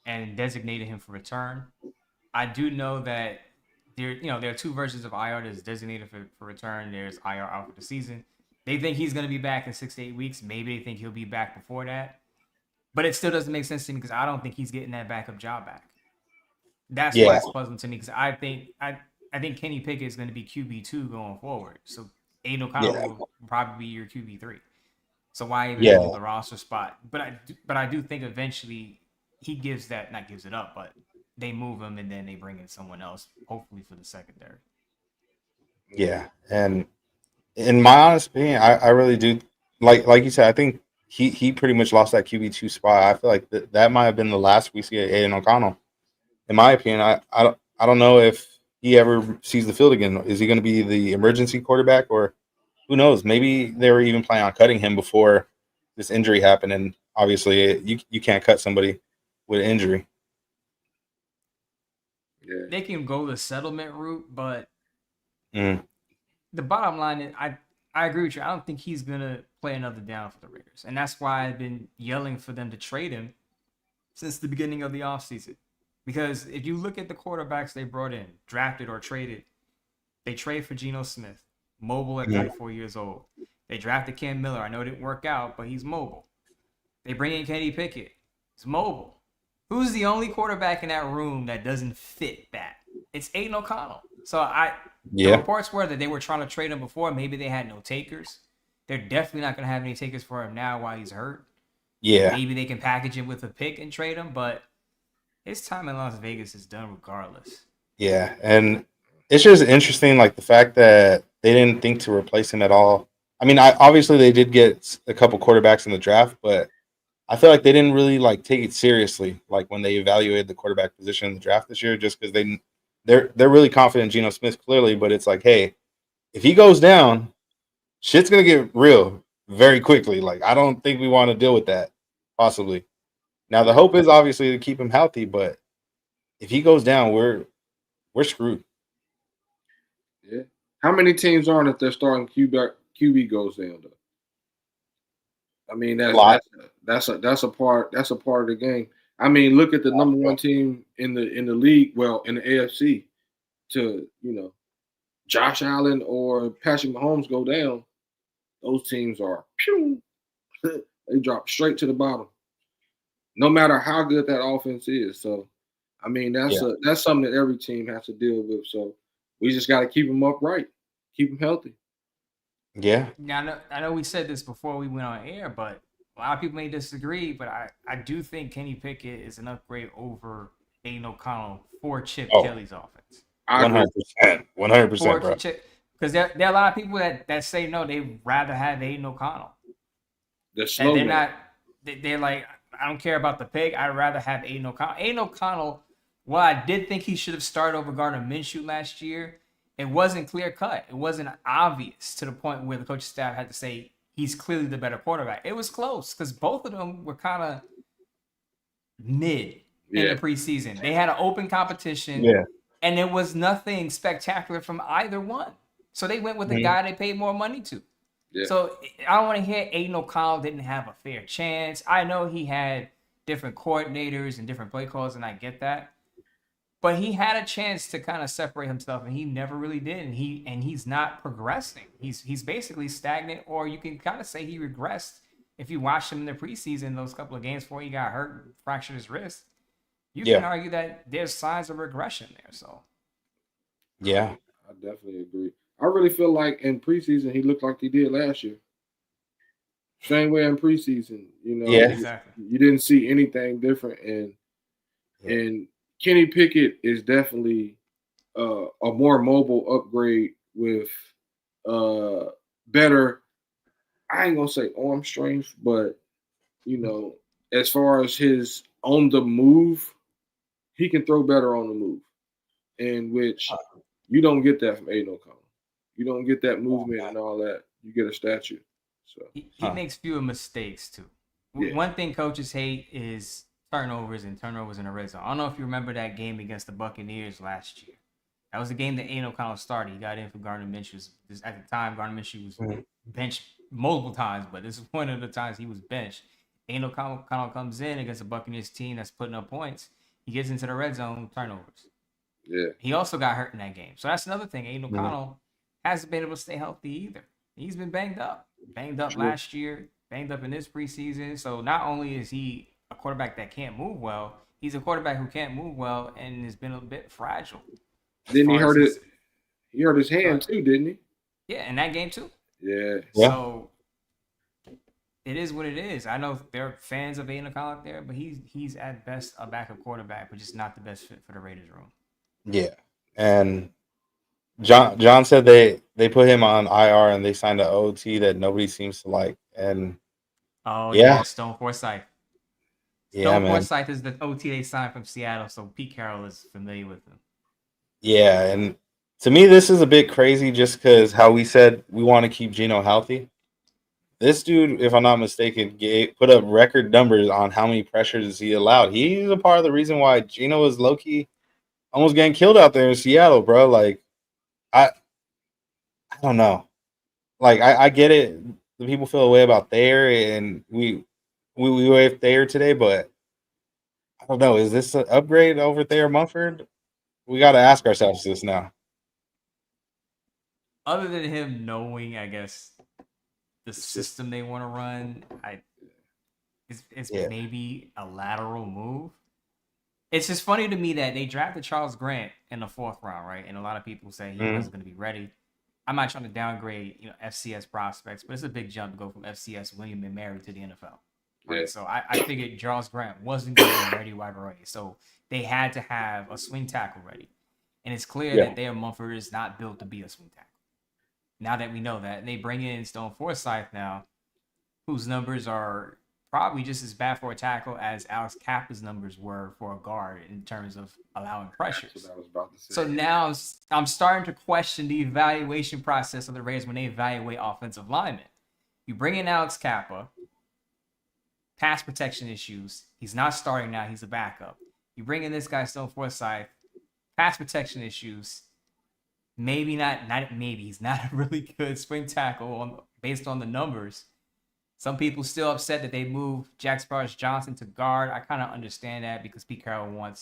and designated him for return. I do know that there are two versions of IR that's designated for return. There's IR out for the season. They think he's going to be back in 6 to 8 weeks. Maybe they think he'll be back before that. But it still doesn't make sense to me because I don't think he's getting that backup job back. That's why it's puzzling to me because I think Kenny Pickett is going to be QB2 going forward. So Aiden O'Connell will probably be your QB3. So why even hold the roster spot? But I do think eventually he not gives it up, but they move him and then they bring in someone else, hopefully for the secondary.
Yeah, and in my honest opinion, I really do like you said. I think he pretty much lost that QB2 spot. I feel like that might have been the last we see of Aiden O'Connell. In my opinion, I don't know if he ever sees the field again. Is he going to be the emergency quarterback, or who knows? Maybe they were even planning on cutting him before this injury happened, and obviously you can't cut somebody with an injury.
Yeah.
They can go the settlement route, but
Mm.
the bottom line is I agree with you. I don't think he's gonna play another down for the Raiders. And that's why I've been yelling for them to trade him since the beginning of the offseason. Because if you look at the quarterbacks they brought in, drafted or traded, they trade for Geno Smith, mobile at 34 years old. They drafted Cam Miller. I know it didn't work out, but he's mobile. They bring in Kenny Pickett. He's mobile. Who's the only quarterback in that room that doesn't fit that? It's Aiden O'Connell. So the reports were that they were trying to trade him before. Maybe they had no takers. They're definitely not going to have any takers for him now while he's hurt.
Yeah.
Maybe they can package him with a pick and trade him, but his time in Las Vegas is done regardless.
Yeah, and it's just interesting, like the fact that they didn't think to replace him at all. I mean, obviously they did get a couple quarterbacks in the draft, but I feel like they didn't really like take it seriously, like when they evaluated the quarterback position in the draft this year, just because they're really confident in Geno Smith clearly, but it's like, hey, if he goes down, shit's gonna get real very quickly. Like, I don't think we want to deal with that, possibly. Now the hope is obviously to keep him healthy, but if he goes down, we're screwed.
Yeah. How many teams aren't if their starting QB goes down though? I mean that's a part of the game. I mean, look at the number one team in the league, well, in the AFC. To Josh Allen or Patrick Mahomes go down, those teams are they drop straight to the bottom. No matter how good that offense is. So, I mean, that's something that every team has to deal with. So, we just got to keep them upright, keep them healthy.
Yeah.
Now, I know we said this before we went on air, but a lot of people may disagree. But I do think Kenny Pickett is an upgrade over Aiden O'Connell for Chip Kelly's offense.
100%, 100%, bro.
Because there are a lot of people that say no, they'd rather have Aiden O'Connell. They're like, I don't care about the pick. I'd rather have Aiden O'Connell. Aiden O'Connell, while I did think he should have started over Gardner Minshew last year, it wasn't clear cut. It wasn't obvious to the point where the coaching staff had to say he's clearly the better quarterback. It was close because both of them were kind of mid in the preseason. They had an open competition.
Yeah.
And there was nothing spectacular from either one. So they went with the guy they paid more money to. Yeah. So I don't want to hear Aiden O'Connell didn't have a fair chance. I know he had different coordinators and different play calls, and I get that. But he had a chance to kind of separate himself, and he never really did. And he's not progressing. He's basically stagnant, or you can kind of say he regressed if you watched him in the preseason, those couple of games before he got hurt and fractured his wrist. You can argue that there's signs of regression there. So,
yeah,
I definitely agree. I really feel like in preseason he looked like he did last year. Same way in preseason,
exactly.
You didn't see anything different, and Kenny Pickett is definitely a more mobile upgrade with better. I ain't gonna say arm strength, but as far as his on the move. He can throw better on the move, in which you don't get that from Aiden O'Connell. You don't get that movement and all that. You get a statue. So
he makes fewer mistakes too. Yeah. One thing coaches hate is turnovers in the red zone. I don't know if you remember that game against the Buccaneers last year. That was the game that Aiden O'Connell started. He got in for Gardner Minshew. At the time, Gardner Minshew was benched multiple times, but this is one of the times he was benched. Aiden O'Connell comes in against a Buccaneers team that's putting up points. He gets into the red zone, turnovers.
Yeah.
He also got hurt in that game. So that's another thing. Aiden O'Connell hasn't been able to stay healthy either. He's been banged up. Banged up last year, banged up in this preseason. So not only is he a quarterback that can't move well, he's a quarterback who can't move well and has been a bit fragile.
Then he hurt his hand too, didn't he?
Yeah, in that game too.
Yeah.
So it is what it is. I know there are fans of Aiden O'Connell out there, but he's at best a backup quarterback, but just not the best fit for the Raiders room.
Yeah. And John said they put him on IR and they signed an OT that nobody seems to like. And
Stone Forsythe.
Stone
Forsythe is the OT they signed from Seattle, so Pete Carroll is familiar with him.
Yeah, and To me, this is a bit crazy just because how we said we want to keep Geno healthy. This dude, if I'm not mistaken, put up record numbers on how many pressures he allowed. He's a part of the reason why Geno is low key almost getting killed out there in Seattle, bro. Like, I I don't know. Like, I get it. The people feel a way about Thayer, and we wave Thayer today, but I don't know. Is this an upgrade over Thayer Mumford? We got to ask ourselves this now.
Other than him knowing, I guess, the system they want to run, it's
Yeah.
maybe a lateral move. It's just funny to me that they drafted Charles Grant in the 4th round, right? And a lot of people say he wasn't going to be ready. I'm not trying to downgrade, FCS prospects, but it's a big jump to go from FCS William and Mary to the NFL. Right.
Yeah.
So I figured Charles Grant wasn't going to be ready right away. So they had to have a swing tackle ready. And it's clear that Thayer Mumford is not built to be a swing tackle. Now that we know that, and they bring in Stone Forsythe now, whose numbers are probably just as bad for a tackle as Alex Kappa's numbers were for a guard in terms of allowing pressures.
That's what I was about to say.
So now I'm starting to question the evaluation process of the Raiders when they evaluate offensive linemen. You bring in Alex Kappa, pass protection issues. He's not starting now. He's a backup. You bring in this guy, Stone Forsythe, pass protection issues. Maybe not maybe. He's not a really good swing tackle based on the numbers. Some people still upset that they moved Jack Sparks Johnson to guard. I kind of understand that because Pete Carroll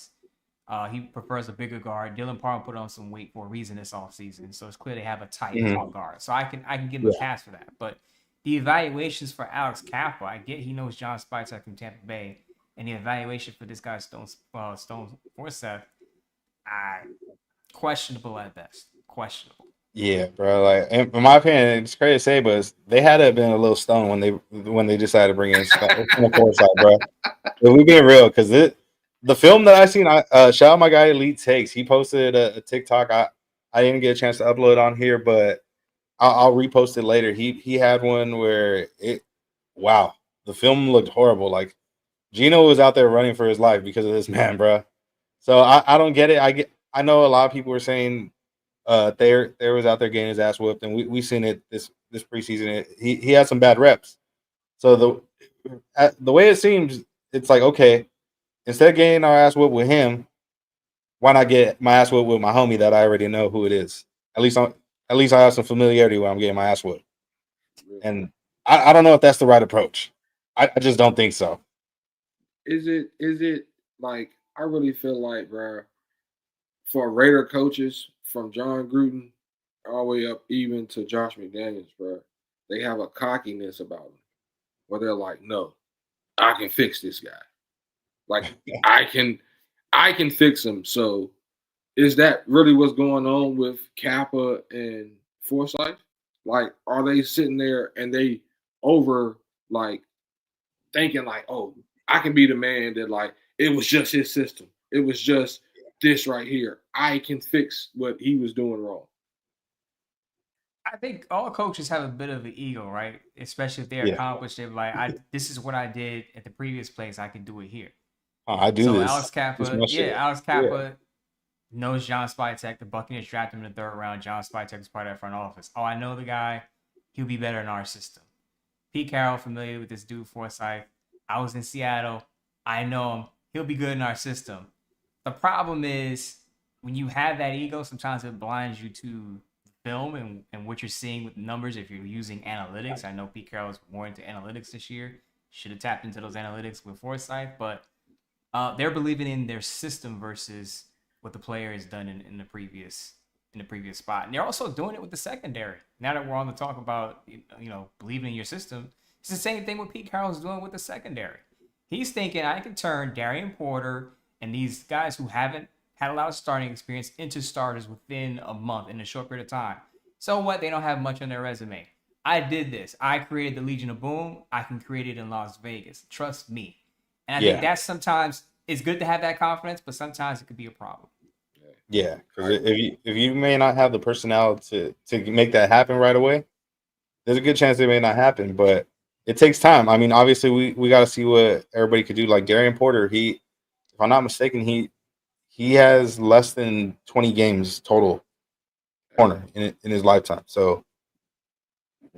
he prefers a bigger guard. Dylan Parham put on some weight for a reason this offseason. So it's clear they have a tight tall guard. So I can give him a pass for that. But the evaluations for Alex Kappa, I get he knows John Spytek from Tampa Bay. And the evaluation for this guy, Stone Forsythe, questionable at best. Questionable.
Yeah, bro. Like, in my opinion, it's crazy to say, but they had to have been a little stoned when they decided to bring in Stone Forsythe, bro. But we being real, because the film that I seen, shout out my guy Elite Takes. He posted a TikTok. I didn't get a chance to upload on here, but I'll repost it later. He had one where the film looked horrible. Like, Gino was out there running for his life because of this man, bro. So I don't get it. I know a lot of people were saying Thayer was out there getting his ass whooped, and we seen it this preseason. He had some bad reps. So the way it seems, it's like, okay, instead of getting our ass whooped with him, why not get my ass whooped with my homie that I already know who it is? At least I have some familiarity when I'm getting my ass whooped. And I don't know if that's the right approach. I just don't think so.
Is it like, I really feel like, bro, for Raider coaches from John Gruden all the way up even to Josh McDaniels, bro, they have a cockiness about them where they're like, no, I can fix this guy. Like, I can fix him. So is that really what's going on with Kappa and Forsythe? Like, are they sitting there and they over, like, thinking like, oh, I can be the man that, like, it was just his system. It was just this right here. I can fix what he was doing wrong.
I think all coaches have a bit of an ego, right? Especially if they're accomplished. They're like, this is what I did at the previous place. I can do it here.
I do
so
this.
Alex Kappa knows John Spytek. The Buccaneers drafted him in the 3rd round. John Spytek is part of that front office. Oh, I know the guy. He'll be better in our system. Pete Carroll, familiar with this dude, Forsythe. I was in Seattle. I know him. He'll be good in our system. The problem is when you have that ego, sometimes it blinds you to film and what you're seeing with numbers if you're using analytics. I know Pete Carroll is more into analytics this year. Should have tapped into those analytics with Forsythe, but they're believing in their system versus what the player has done in the previous spot. And they're also doing it with the secondary. Now that we're on the talk about believing in your system, it's the same thing what Pete Carroll's doing with the secondary. He's thinking I can turn Darian Porter and these guys who haven't had a lot of starting experience into starters within a month, in a short period of time. So what? They don't have much on their resume. I did this. I created the Legion of Boom. I can create it in Las Vegas. Trust me. And I think that's sometimes, it's good to have that confidence, but sometimes it could be a problem.
Yeah, because if you may not have the personnel to make that happen right away, there's a good chance it may not happen, but it takes time. I mean, obviously we got to see what everybody could do. Like Darian Porter, if I'm not mistaken, he has less than 20 games total corner in his lifetime. So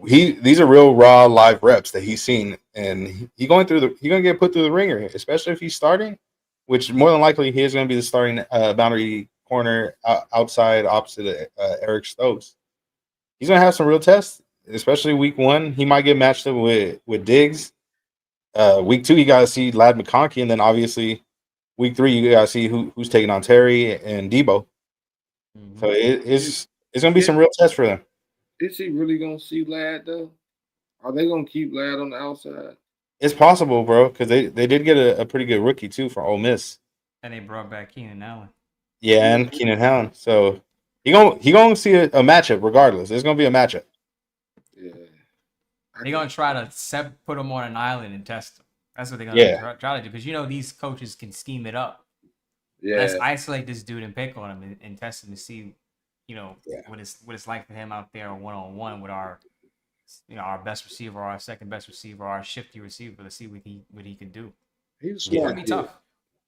these are real raw live reps that he's seen, and he gonna get put through the ringer, especially if he's starting, which more than likely he is going to be the starting boundary corner outside opposite Eric Stokes. He's gonna have some real tests, especially week 1. He might get matched up with Diggs. Week 2, you got to see Lad McConkey, and then obviously week 3, you got to see who's taking on Terry and Debo. Mm-hmm. So it's gonna be some real tests for them.
Is he really gonna see Lad though? Are they gonna keep Lad on the outside?
It's possible, bro, because they did get a pretty good rookie too for Ole Miss,
and they brought back Keenan Allen.
Yeah, and Keenan Allen. So he gonna see a matchup regardless. It's gonna be a matchup.
Yeah,
they're gonna try to put him on an island and test him. That's what they're gonna try to do, because these coaches can scheme it up.
Yeah,
let's isolate this dude and pick on him and test him to see, what it's like for him out there 1-on-1 with our, our best receiver, our second best receiver, our shifty receiver, to see what he can do.
He's a smart
kid.
Tough.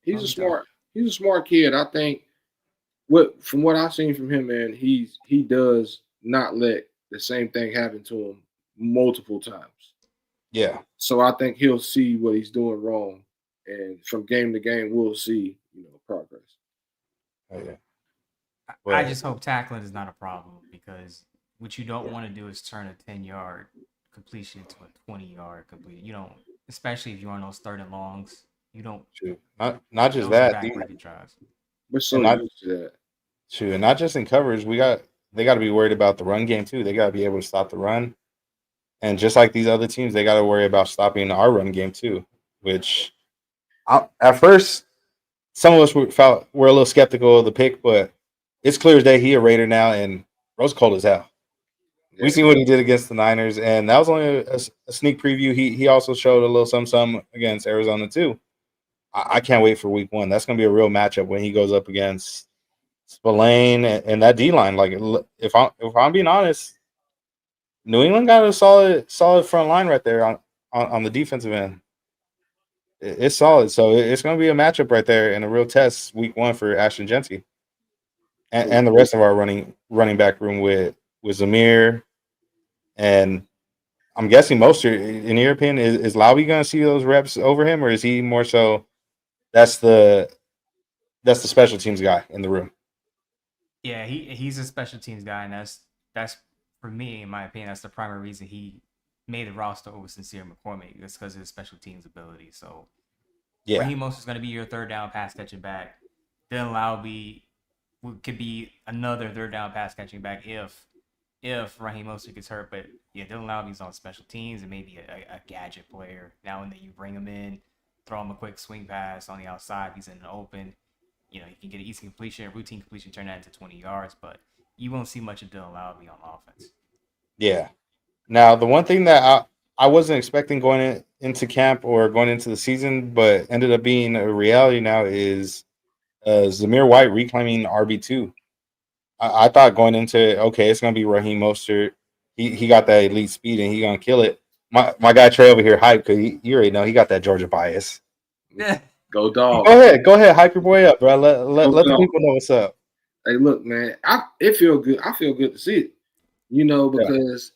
He's a smart kid. I think from what I've seen from him, man, he does not let the same thing happen to him multiple times.
Yeah.
So I think he'll see what he's doing wrong, and from game to game, we'll see, progress.
Oh yeah.
I just hope tackling is not a problem, because what you don't want to do is turn a 10-yard completion to a 20-yard completion. You don't, especially if you're on those third and longs. You don't.
True. Not just that.
We're so used to that.
True, and not just in coverage. They got to be worried about the run game too. They got to be able to stop the run, and just like these other teams, they got to worry about stopping our run game too. Which, at first, some of us were a little skeptical of the pick, but it's clear as day he a Raider now, and Rose cold as hell. Yeah. We seen what he did against the Niners, and that was only a sneak preview. He also showed a little some against Arizona too. I can't wait for week 1. That's going to be a real matchup when he goes up against Spillane and that D-line. Like, if I'm being honest, New England got a solid front line right there on the defensive end. It's solid. So it's going to be a matchup right there and a real test week 1 for Ashton Jeanty and the rest of our running back room with Zamir, and I'm guessing Mostert. In your opinion, is Lowry going to see those reps over him, or is he more so that's the special teams guy in the room?
Yeah, he's a special teams guy, and that's for me, in my opinion, that's the primary reason he made the roster over Sincere McCormick. That's because of his special teams ability. So yeah, Raheem Mostert is going to be your third down pass catching back. Then Lowry could be another third down pass catching back if Raheem Mostert gets hurt. But yeah, Dylan Lowry's on special teams and maybe a gadget player. Now and then you bring him in, throw him a quick swing pass on the outside. He's in the open. You can get an easy completion, routine completion, turn that into 20 yards. But you won't see much of Dylan Lowry on offense.
Yeah. Now, the one thing that I wasn't expecting going into camp or going into the season, but ended up being a reality now is Zamir White reclaiming RB2. I thought going into it, okay, it's going to be Raheem Mostert. He got that elite speed and he's going to kill it. My guy Trey over here hyped because you already know he got that Georgia bias.
Yeah. Go dog.
Go ahead, hype your boy up, bro. Let the people know what's up.
Hey, look, man, it feel good. I feel good to see it, because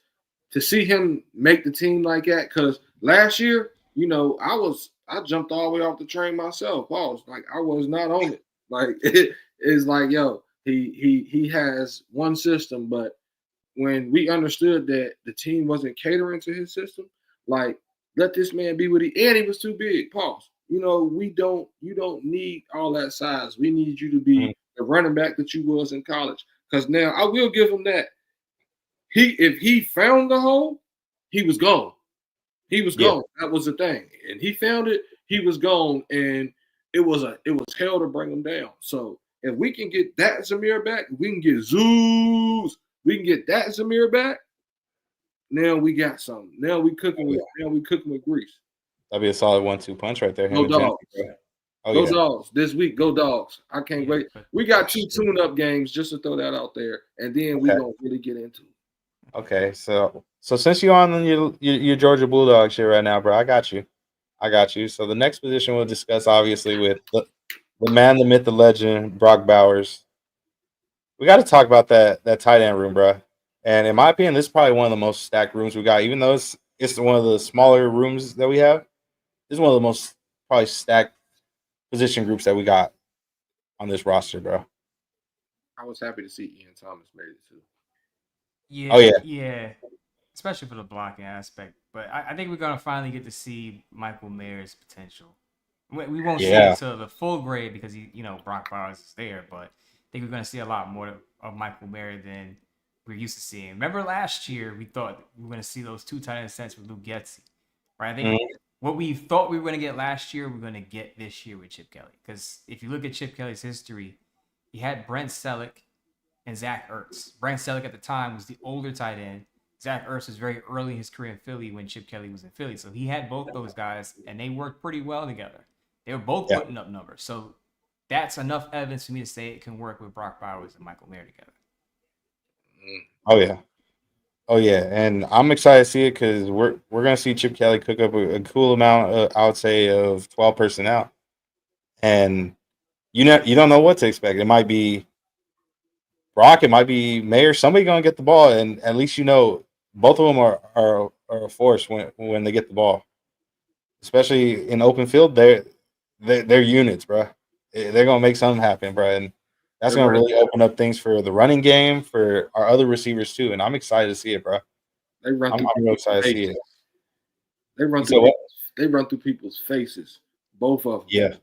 to see him make the team like that. Because last year, I jumped all the way off the train myself. Pause. Like I was not on it. Like it's like, yo, he has one system, but when we understood that the team wasn't catering to his system, like let this man be what he was too big. Pause. You don't need all that size. We need you to be the running back that you was in college. Because now I will give him that. If he found the hole, he was gone. He was gone. That was the thing. And he found it, he was gone. And it was hell to bring him down. So if we can get that Zamir back, we can get Zeus, we can get that Zamir back. Now we got something. Now we cooking with grease.
That'd be a solid 1-2 punch right there.
Go dogs. Go dogs. This week, go dogs. I can't wait. We got 2 tune-up games, just to throw that out there, and then we don't really get into it.
Okay, so since you're on your Georgia Bulldog shit right now, bro, I got you. So the next position we'll discuss, obviously, with the man, the myth, the legend, Brock Bowers. we got to talk about that tight end room, bro. And in my opinion, this is probably one of the most stacked rooms we got. Even though it's one of the smaller rooms that we have, this is one of the most probably stacked position groups that we got on this roster, bro.
I was happy to see Ian Thomas made it too.
Oh
Yeah,
yeah,
yeah, especially for the blocking aspect. But I think we're gonna finally get to see Michael Mayer's potential. We won't see it
yeah,
to the full grade because Brock Bowers is there, but I think we're gonna see a lot more of Michael Mayer than we're used to seeing. Remember last year we thought we were gonna see those two tight end sets with Luke Getsy, right? I think
Mhm.
what we thought we were gonna get last year, we're gonna get this year with Chip Kelly. Because if you look at Chip Kelly's history, he had Brent Selleck and Zach Ertz. Brent Selleck at the time was the older tight end. Zach Ertz was very early in his career in Philly when Chip Kelly was in Philly. So he had both those guys, and they worked pretty well together. They were both
Yeah.
putting up numbers. So that's enough evidence for me to say it can work with Brock Bowers and Michael Mayer together.
Oh yeah. Oh yeah, and I'm excited to see it because we're gonna see Chip Kelly cook up a cool amount, I would say, of 12 personnel, and you don't know what to expect. It might be Brock, it might be Mayer. Somebody gonna get the ball, and at least both of them are a force when they get the ball, especially in open field. They're units, bro. They're gonna make something happen, bro, and that's
They
gonna
run,
really open up things for the running game for our other receivers too. And I'm excited to see it, bro.
they run through
I'm real
people's
excited to see it.
faces. They run
You
through
said what?
they run through people's faces, both of them,
Yeah.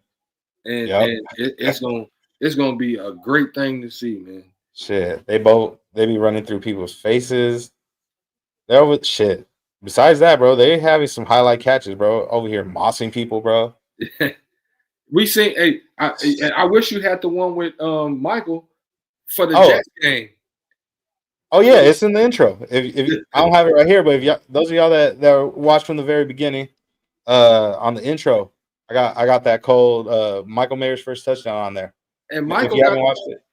and
Yep.
it's gonna be a great thing to see, man.
Shit. They be running through people's faces. They're over shit. Besides that, bro, they having some highlight catches, bro. Over here mossing people, bro.
We seen. Hey, I wish you had the one with Michael for the
Oh,
Jets game.
oh yeah, it's in the intro. If I don't have it right here, but if those of y'all that watched from the very beginning, on the intro, I got that cold Michael Mayer's first touchdown on there.
And
If
Michael
you
got
haven't watched it,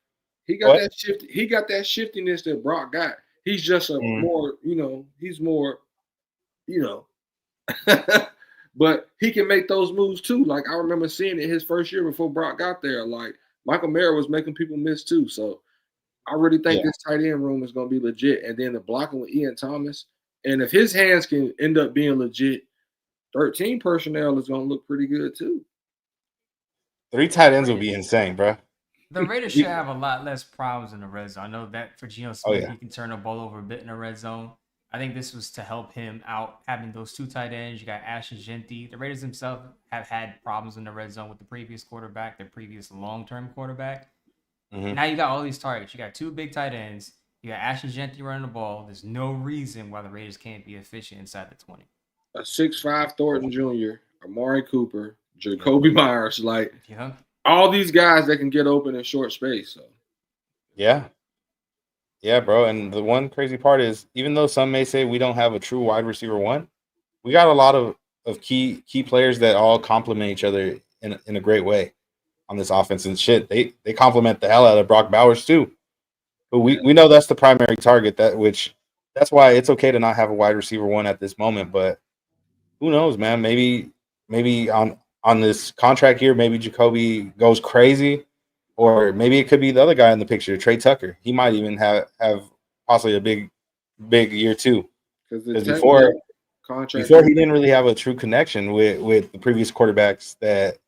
he got
what?
that shift. He got that shiftiness that Brock got. He's just a
Mm,
more, he's more, you know, but he can make those moves too. Like I remember seeing it his first year before Brock got there. Like Michael Mayer was making people miss too. So I really think
yeah,
this tight end room is going to be legit. And then the blocking with Ian Thomas, and if his hands can end up being legit, 13 personnel is going to look pretty good too.
3 tight ends would be insane, bro.
The Raiders should have a lot less problems in the red zone. I know that for Geno
Oh
Smith,
yeah,
he can turn the ball over a bit in the red zone. I think this was to help him out having those two tight ends. You got Ashton Genty. The Raiders themselves have had problems in the red zone with the previous quarterback, their previous long-term quarterback.
hmm
Now you got all these targets. You got two big tight ends. You got Ashton Genty running the ball. There's no reason why the Raiders can't be efficient inside the 20.
A 6'5" Thornton Jr., Amari Cooper, Jacoby Myers, like
Yeah.
all these guys that can get open in short space. So
yeah, yeah, bro. And the one crazy part is, even though some may say we don't have a true wide receiver one, we got a lot of key players that all complement each other in a great way on this offense and shit. They complement the hell out of Brock Bowers too. But we know that's the primary target, that's why it's okay to not have a wide receiver one at this moment. But who knows, man? Maybe on this contract here, maybe Jacoby goes crazy, or maybe it could be the other guy in the picture, Trey Tucker. He might even have possibly a big year too.
because the
Because
technical contract,
before he didn't really have a true connection with the previous quarterbacks that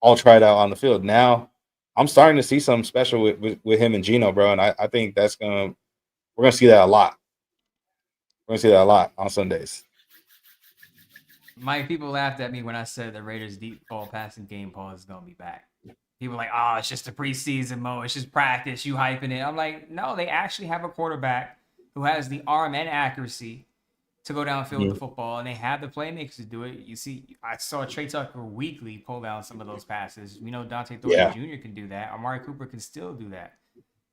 all tried out on the field. Now I'm starting to see something special with him and Gino, bro. And I think we're gonna see that a lot. We're gonna see that a lot on Sundays.
My people laughed at me when I said the Raiders' deep ball passing game is going to be back. People were like, oh, it's just a preseason, Mo. It's just practice. You hyping it. I'm like, no, they actually have a quarterback who has the arm and accuracy to go downfield with the football, and they have the playmakers to do it. You see, I saw Trey Tucker weekly pull down some of those passes. We know Dante Thornton
Yeah,
Jr. can do that. Amari Cooper can still do that.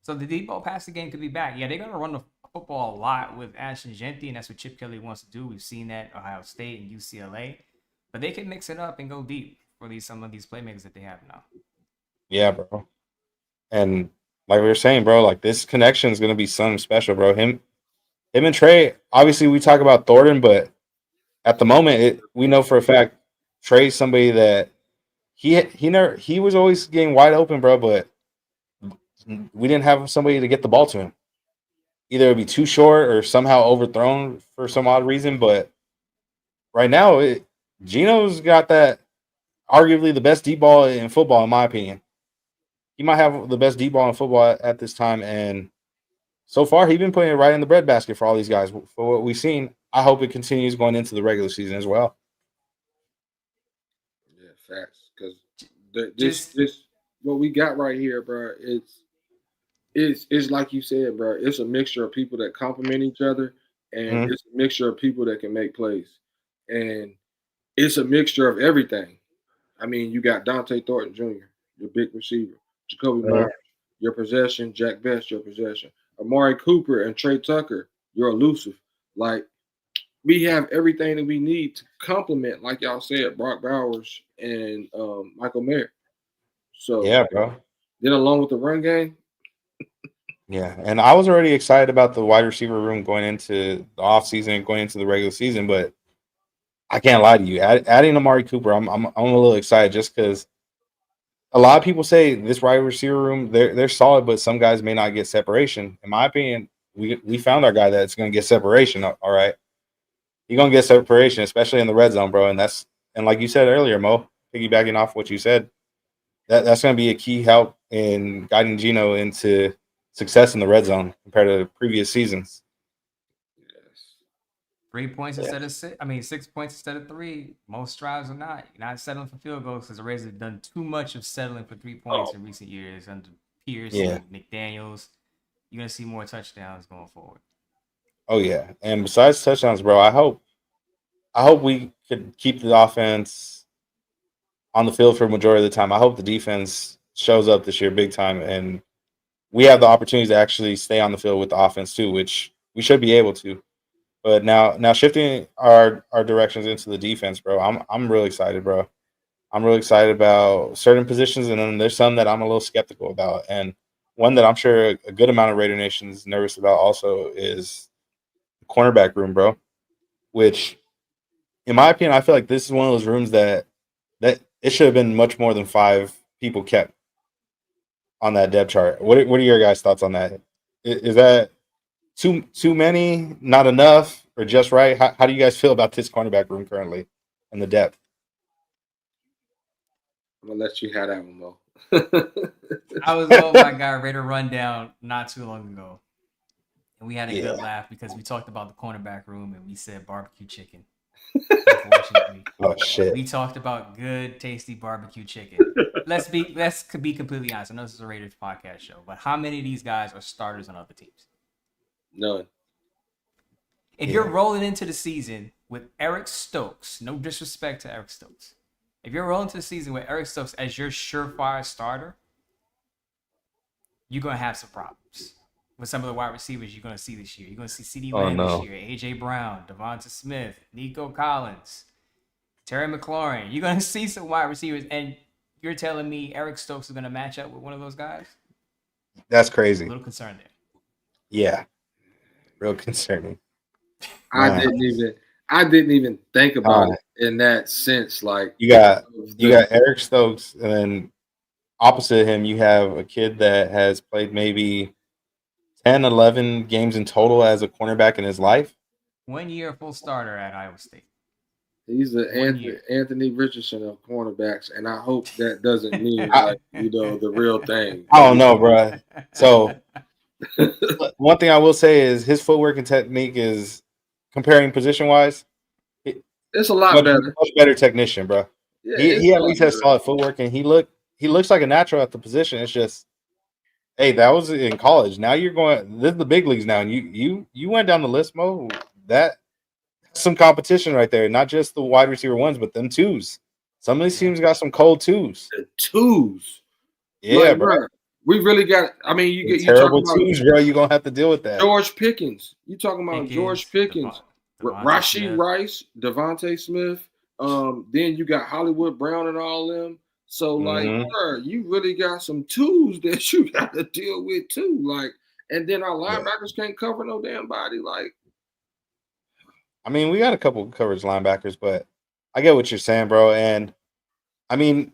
So the deep ball passing game could be back. Yeah, they're going to run the football a lot with Ashton Genty, and that's what Chip Kelly wants to do. We've seen that at Ohio State and UCLA. But they can mix it up and go deep for some of these playmakers that they have now.
yeah, bro. And like we were saying, bro, like this connection is gonna be something special, bro. Him and Trey. Obviously, we talk about Thornton, but at the moment, we know for a fact Trey's somebody that he was always getting wide open, bro. But we didn't have somebody to get the ball to him. Either it'd be too short or somehow overthrown for some odd reason. But right now, Gino's got that arguably the best deep ball in football, in my opinion. He might have the best deep ball in football at this time, and so far he's been putting it right in the breadbasket for all these guys. For what we've seen, I hope it continues going into the regular season as well.
Yeah, facts. Because
Just
this what we got right here, bro. It's like you said, bro. It's a mixture of people that complement each other, and
Mhm.
it's a mixture of people that can make plays, and it's a mixture of everything. I mean, you got Dante Thornton Jr., your big receiver, Jacoby Myers, your possession, Jack Best, your possession, Amari Cooper and Trey Tucker, you're elusive. Like we have everything that we need to complement, like y'all said, Brock Bowers and Michael Mayer. So
Yeah, bro.
then along with the run game,
Yeah, and I was already excited about the wide receiver room going into the offseason and going into the regular season, but I can't lie to you. Adding Amari Cooper, I'm a little excited just because a lot of people say this wide receiver room they're solid, but some guys may not get separation. In my opinion, we found our guy that's going to get separation. All right, he's going to get separation, especially in the red zone, bro. And like you said earlier, Mo, piggybacking off what you said, that's going to be a key help in guiding Gino into success in the red zone compared to previous seasons.
yes.
3 points
Yeah.
instead of 6. I mean, 6 points instead of 3. Most drives are not. You're not settling for field goals because the Raiders have done too much of settling for 3 points in recent years under Pierce
Yeah.
and McDaniels. You're gonna see more touchdowns going forward.
Oh yeah. And besides touchdowns, bro, I hope we could keep the offense on the field for the majority of the time. I hope the defense shows up this year big time and we have the opportunities to actually stay on the field with the offense too, which we should be able to. But now shifting our directions into the defense, bro. I'm really excited, bro. I'm really excited about certain positions, and then there's some that I'm a little skeptical about. And one that I'm sure a good amount of Raider Nation is nervous about also is the cornerback room, bro. Which, in my opinion, I feel like this is one of those rooms that it should have been much more than 5 people kept on that depth chart. What are your guys' thoughts on that? Is that too many, not enough, or just right? How do you guys feel about this cornerback room currently and the depth?
I'm gonna let you have that one, Mo.
I was on my guy Raider Rundown not too long ago, and we had a
Yeah.
good laugh because we talked about the cornerback room and we said barbecue chicken. Unfortunately,
Oh shit.
we talked about good, tasty barbecue chicken. Let's be completely honest. I know this is a Raiders podcast show, but how many of these guys are starters on other teams?
None.
If
Yeah.
you're rolling into the season with Eric Stokes, no disrespect to Eric Stokes, if you're rolling into the season with Eric Stokes as your surefire starter, you're gonna have some problems with some of the wide receivers you're gonna see this year. You're gonna see CeeDee
Oh,
Lamb
no.
this year, AJ Brown, Devonta Smith, Nico Collins, Terry McLaurin. You're gonna see some wide receivers, and you're telling me Eric Stokes is gonna match up with one of those guys?
That's
A
crazy.
little concerned there.
Yeah. Real concerning.
I
Man.
didn't even think about
Uh,
it in that sense. Like
You got
the-
Eric Stokes, and then opposite of him, you have a kid that has played maybe 10, 11 games in total as a cornerback in his life.
1 year full starter at Iowa State.
he's the
1 year.
Anthony Richardson of cornerbacks, and I hope that doesn't mean
I-
like the real thing.
I don't know, bro. So one thing I will say is his footwork and technique is comparing position wise,
It's a lot
much,
better.
much better technician, bro.
Yeah,
He
it's
at
a lot
least has
better.
solid footwork, and he looks like a natural at the position. It's just, hey, that was in college. Now you're going. This is the big leagues now, and you went down the list, Mo. That's some competition right there. Not just the wide receiver ones, but them twos. Some of these teams got some cold twos.
The twos.
Yeah,
Like,
bro.
bro, we really got. I mean, you
Terrible
talking about
twos, bro. You're gonna have to deal with that.
George Pickens. You talking about George Pickens,
Devontae
Rashid
Smith.
Rice, Devontae Smith. Then you got Hollywood Brown and all them. So like,
Mhm.
bro, you really got some twos that you got to deal with too. Like, and then our
Yeah.
linebackers can't cover no damn body. Like,
I mean, we got a couple coverage linebackers, but I get what you're saying, bro. And I mean,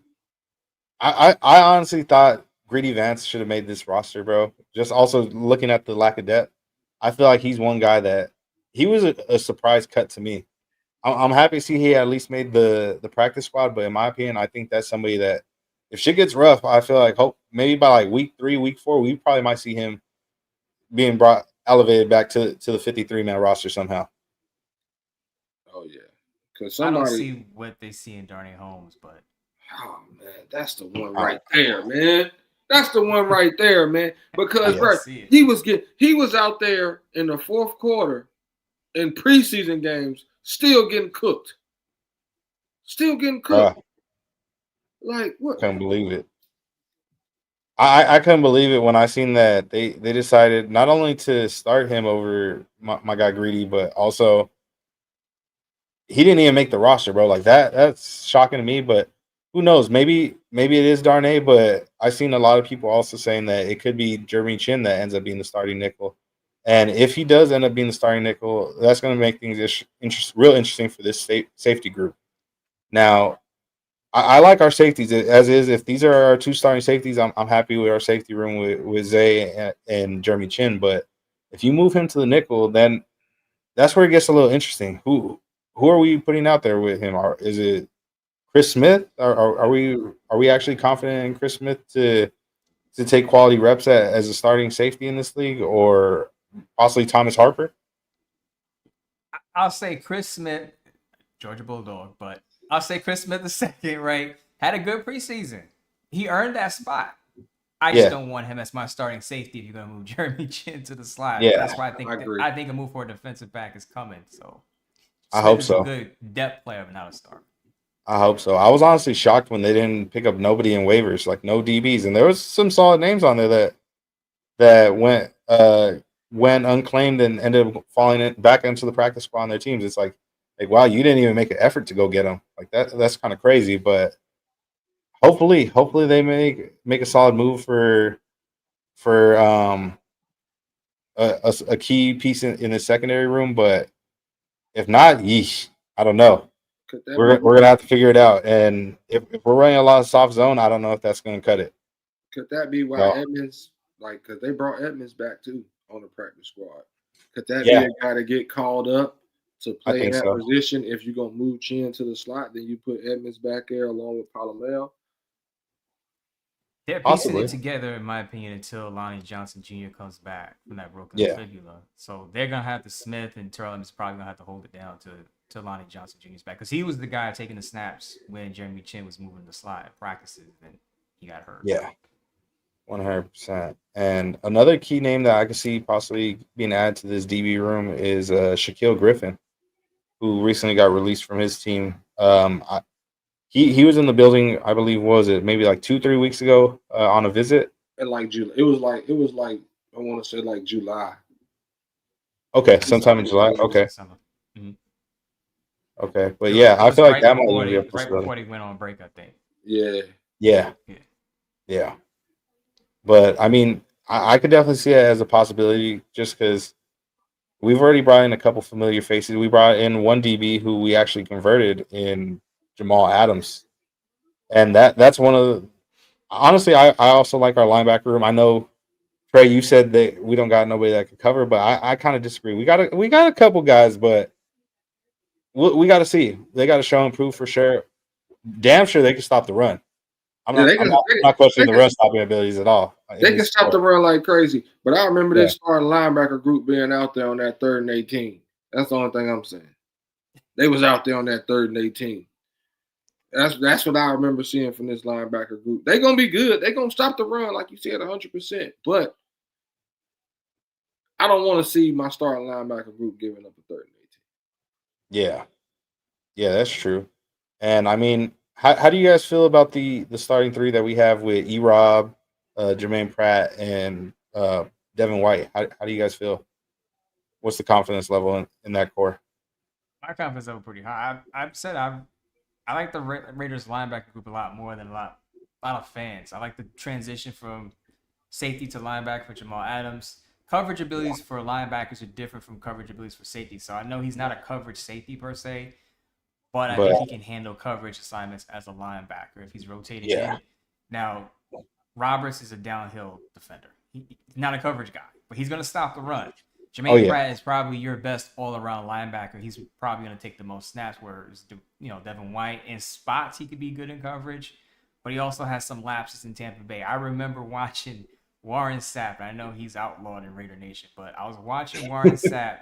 I honestly thought Greedy Vance should have made this roster, bro. Just also looking at the lack of depth, I feel like he's one guy that he was a surprise cut to me. I'm happy to see he at least made the practice squad, but in my opinion, I think that's somebody that if shit gets rough, I feel like hope maybe by like week 3, week 4, we probably might see him being brought elevated back to the 53-man roster somehow.
Oh yeah, because
I don't
somebody.
see what they see in Darnay Holmes, but
Oh man, that's the one right there, man. That's the one right there, man. Because
I
bro,
see it.
he was out there in the fourth quarter in preseason games, still getting cooked. Still getting cooked. Like what?
Couldn't believe it. I couldn't believe it when I seen that they decided not only to start him over my guy Greedy, but also he didn't even make the roster, bro. Like that's shocking to me. But who knows? Maybe it is Darnay, but I've seen a lot of people also saying that it could be Jeremy Chin that ends up being the starting nickel. And if he does end up being the starting nickel, that's going to make things real interesting for this safety group. Now, I like our safeties as is. If these are our 2 starting safeties, I'm happy with our safety room with Zay and Jeremy Chin. But if you move him to the nickel, then that's where it gets a little interesting. Who are we putting out there with him? Is it Chris Smith? Are we actually confident in Chris Smith to take quality reps as a starting safety in this league, or possibly Thomas Harper?
I'll say Chris Smith, Georgia Bulldog, but I'll say Chris Smith the second, right? Had a good preseason. He earned that spot. I just don't want him as my starting safety if you're gonna move Jeremy Chin to the slide.
Yeah,
That's why I think a move for a defensive back is coming. So
I
Smith
hope
is
so.
a good depth player, but not a star.
I hope so. I was honestly shocked when they didn't pick up nobody in waivers, like no DBs, and there was some solid names on there that went unclaimed and ended up falling back into the practice squad on their teams. It's like wow, you didn't even make an effort to go get them. Like that's kind of crazy. But hopefully they make a solid move for a key piece in the secondary room. But if not, yeesh, I don't know. We're gonna have to figure it out. And if we're running a lot of soft zone, I don't know if that's gonna cut it.
Could that be why Edmonds, like, because they brought Edmonds back too on the practice squad? Could that be a guy to get called up to play in that position? If you're gonna move Chin to the slot, then you put Edmonds back there along with Palomel.
They're piecing it together, in my opinion, until Lonnie Johnson Jr. comes back from that broken fibula. So they're gonna have to Smith and Terrell is probably gonna have to hold it down to Lonnie Johnson Jr.'s back because he was the guy taking the snaps when Jeremy Chin was moving the slide practices, and he got hurt.
Yeah, 100%. And another key name that I could see possibly being added to this DB room is Shaquille Griffin, who recently got released from his team. He was in the building, I believe, was it maybe like 2-3 weeks ago on a visit?
And like July, it was like I want to say like July.
Okay, sometime in July. Okay.
Mm-hmm.
Okay, but yeah, I feel like that might
be a right before he went on break, I think.
Yeah. But I mean, I could definitely see it as a possibility, just because we've already brought in a couple familiar faces. We brought in one DB who we actually converted in Jamal Adams, and that's one of the. Honestly, I also like our linebacker room. I know Trey, you said that we don't got nobody that could cover, but I kind of disagree. We got a couple guys, but we got to see. They got to show and prove for sure. Damn sure they can stop the run. I'm not questioning the run stopping abilities at all.
They can stop the run like crazy. But I remember this starting linebacker group being out there on that 3rd and 18. That's the only thing I'm saying. They was out there on that 3rd and 18. That's what I remember seeing from this linebacker group. They're gonna be good. They're gonna stop the run, like you said, 100%. But I don't want to see my starting linebacker group giving up a 3rd and
18. Yeah, that's true. And I mean, how do you guys feel about the starting 3 that we have with E-Rob, Jermaine Pratt, and Devin White? How do you guys feel? What's the confidence level in that core?
My confidence level pretty high. I've said I like the Raiders linebacker group a lot more than a lot of fans. I like the transition from safety to linebacker for Jamal Adams. Coverage abilities for linebackers are different from coverage abilities for safety. So I know he's not a coverage safety per se, but I think he can handle coverage assignments as a linebacker if he's rotating in. Now, Roberts is a downhill defender. He's not a coverage guy, but he's going to stop the run.
Oh,
Jermaine
yeah.
Pratt is probably your best all-around linebacker. He's probably going to take the most snaps. Whereas, Devin White in spots he could be good in coverage, but he also has some lapses in Tampa Bay. I remember watching Warren Sapp. I know he's outlawed in Raider Nation, but I was watching Warren Sapp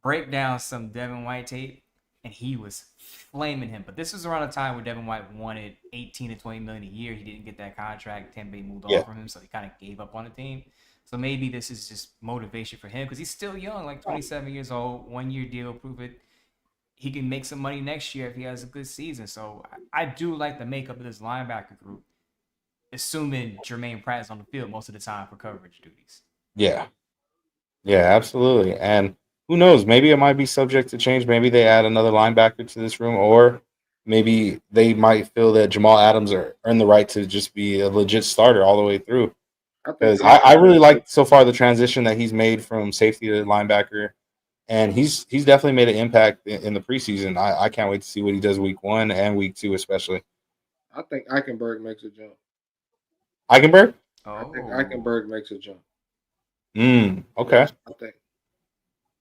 break down some Devin White tape, and he was flaming him. But this was around a time where Devin White wanted 18 to 20 million a year. He didn't get that contract. Tampa Bay moved on from him, so he kind of gave up on the team. So maybe this is just motivation for him because he's still young, like 27 years old, 1 year deal, prove it. He can make some money next year if he has a good season. So I do like the makeup of this linebacker group, assuming Jermaine Pratt is on the field most of the time for coverage duties.
Yeah. Yeah, absolutely. And who knows? Maybe it might be subject to change. Maybe they add another linebacker to this room, or maybe they might feel that Jamal Adams earned the right to just be a legit starter all the way through. Because I really like so far the transition that he's made from safety to linebacker, and he's definitely made an impact in the preseason. I can't wait to see what he does week 1 and week 2 especially.
I think Eichenberg makes a jump.
Eichenberg?
I think Eichenberg makes a jump.
Okay.
I think.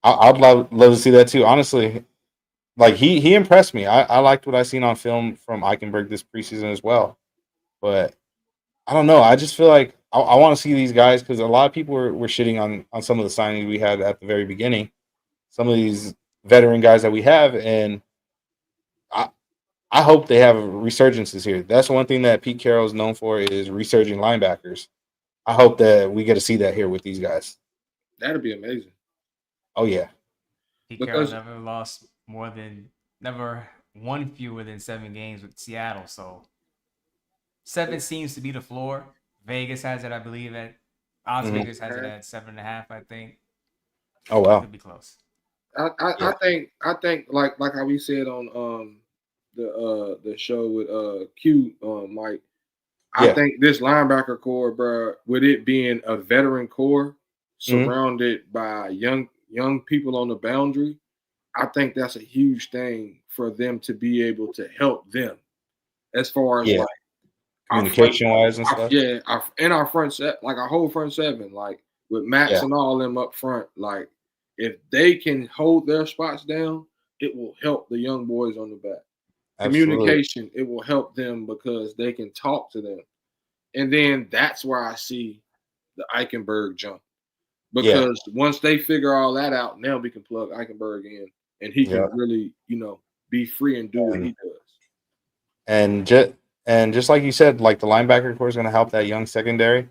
I'd love to see that too. Honestly, like he impressed me. I liked what I seen on film from Eichenberg this preseason as well. But I don't know. I just feel like I want to see these guys because a lot of people were shitting on some of the signings we had at the very beginning. Some of these veteran guys that we have, and I hope they have resurgences here. That's one thing that Pete Carroll is known for is resurging linebackers. I hope that we get to see that here with these guys.
That'd be amazing.
Oh yeah.
Pete Carroll never won fewer than 7 games with Seattle. So 7 seems to be the floor. Vegas has it, I believe, at odds. Vegas has it at 7.5, I think.
Oh wow.
Could be close.
I think like how we said on the show with Q Mike. I think this linebacker core, bro, with it being a veteran core surrounded by young people on the boundary, I think that's a huge thing for them to be able to help them as far as like
communication wise and stuff.
Our front set, like our whole front seven, like with Max and all them up front, like if they can hold their spots down, it will help the young boys on the back.
Absolutely.
Communication, it will help them because they can talk to them. And then that's where I see the Eichenberg jump. Because once they figure all that out, now we can plug Eichenberg in and he can really, be free and do what he does.
And just like you said, like the linebacker core is going to help that young secondary.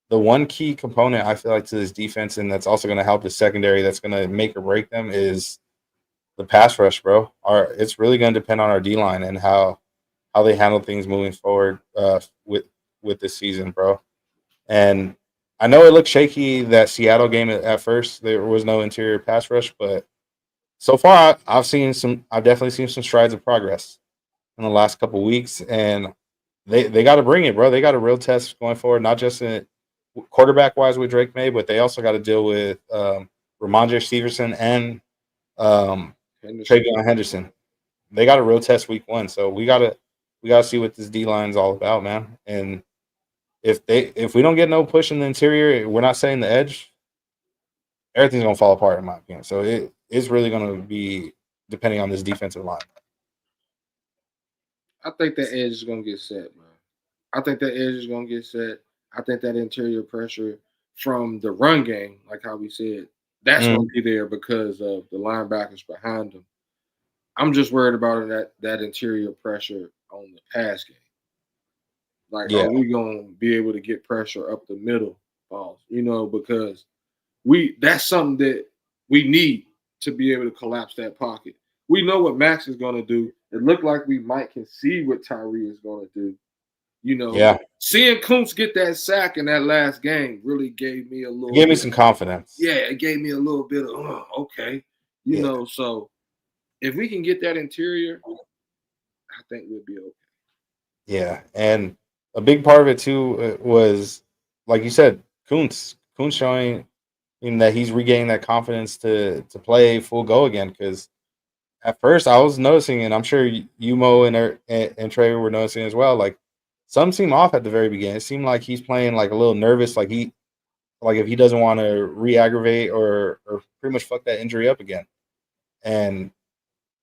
The one key component I feel like to this defense, and that's also going to help the secondary, that's going to make or break them, is the pass rush, bro. It's really going to depend on our D line and how they handle things moving forward with this season, bro. And I know it looked shaky that Seattle game at first. There was no interior pass rush, but so far I've definitely seen some strides of progress in the last couple of weeks, and they got to bring it, bro. They got a real test going forward, not just in quarterback wise with Drake May, but they also got to deal with Ramondre Stevenson and Travion Henderson. They got a real test week 1, so we gotta see what this D line is all about, man. And if we don't get no push in the interior, we're not setting the edge, everything's gonna fall apart in my opinion. So it's really gonna be depending on this defensive line.
I think that edge is gonna get set, man. I think that edge is gonna get set. I think that interior pressure from the run game, like how we said, that's gonna be there because of the linebackers behind them. I'm just worried about that interior pressure on the pass game. Like, are we gonna be able to get pressure up the middle balls? Because that's something that we need to be able to collapse that pocket. We know what Max is gonna do. It looked like we can see what Tyree is gonna do. Seeing Kuntz get that sack in that last game really gave me
me some confidence.
Yeah, it gave me a little bit of okay. So if we can get that interior, I think we'll be okay.
Yeah, and a big part of it too was, like you said, Kuntz showing that he's regaining that confidence to play full go again. Because at first I was noticing, and I'm sure you, Mo, and Trey were noticing as well. Like some seem off at the very beginning. It seemed like he's playing like a little nervous, like if he doesn't want to re-aggravate or pretty much fuck that injury up again. And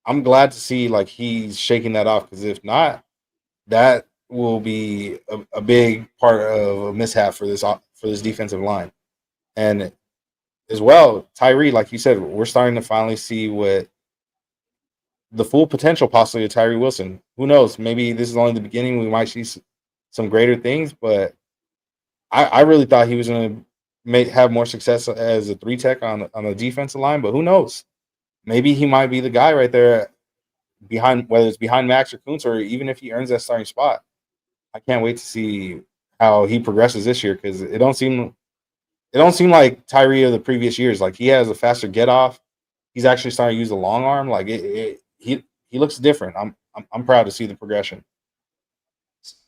I'm glad to see like he's shaking that off, because if not, that will be a big part of a mishap for this defensive line. And as well, Tyree, like you said, we're starting to finally see what the full potential possibly of Tyree Wilson. Who knows? Maybe this is only the beginning. We might see some greater things, but I really thought he was going to have more success as a 3-tech on the defensive line. But who knows? Maybe he might be the guy right there behind, whether it's behind Max or Kuntz, or even if he earns that starting spot. I can't wait to see how he progresses this year, because it don't seem like Tyree of the previous years. Like, he has a faster get off. He's actually starting to use the long arm. Like he looks different. I'm proud to see the progression.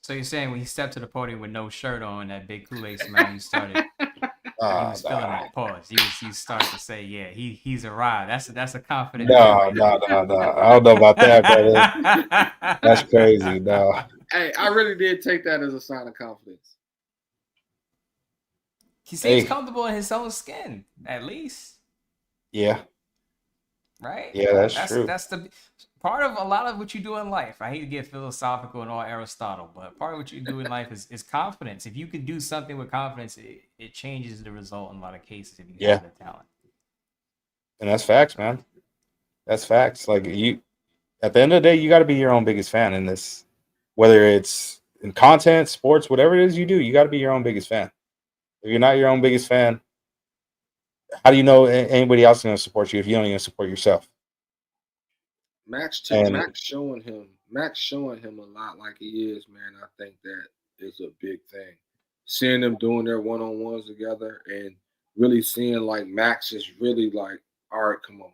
So you're saying when he stepped to the podium with no shirt on, that big Kool-Aid smell, you started. He was feeling that pause. You started to say, yeah, he's arrived. That's a confident.
No. I don't know about that, brother. That's crazy. No.
Hey, I really did take that as a sign of confidence.
He seems comfortable in his own skin, at least.
Yeah.
Right?
Yeah, that's true.
That's the part of a lot of what you do in life. I hate to get philosophical and all Aristotle, but part of what you do in life is confidence. If you can do something with confidence, it changes the result in a lot of cases if you have the talent.
And that's facts, man. That's facts. Like, you, at the end of the day, you got to be your own biggest fan in this. Whether it's in content, sports, whatever it is you do, you got to be your own biggest fan. If you're not your own biggest fan, how do you know anybody else is going to support you if you don't even support yourself?
Max showing him a lot like he is, man. I think that is a big thing. Seeing them doing their one-on-ones together and really seeing like Max is really like, all right, come on.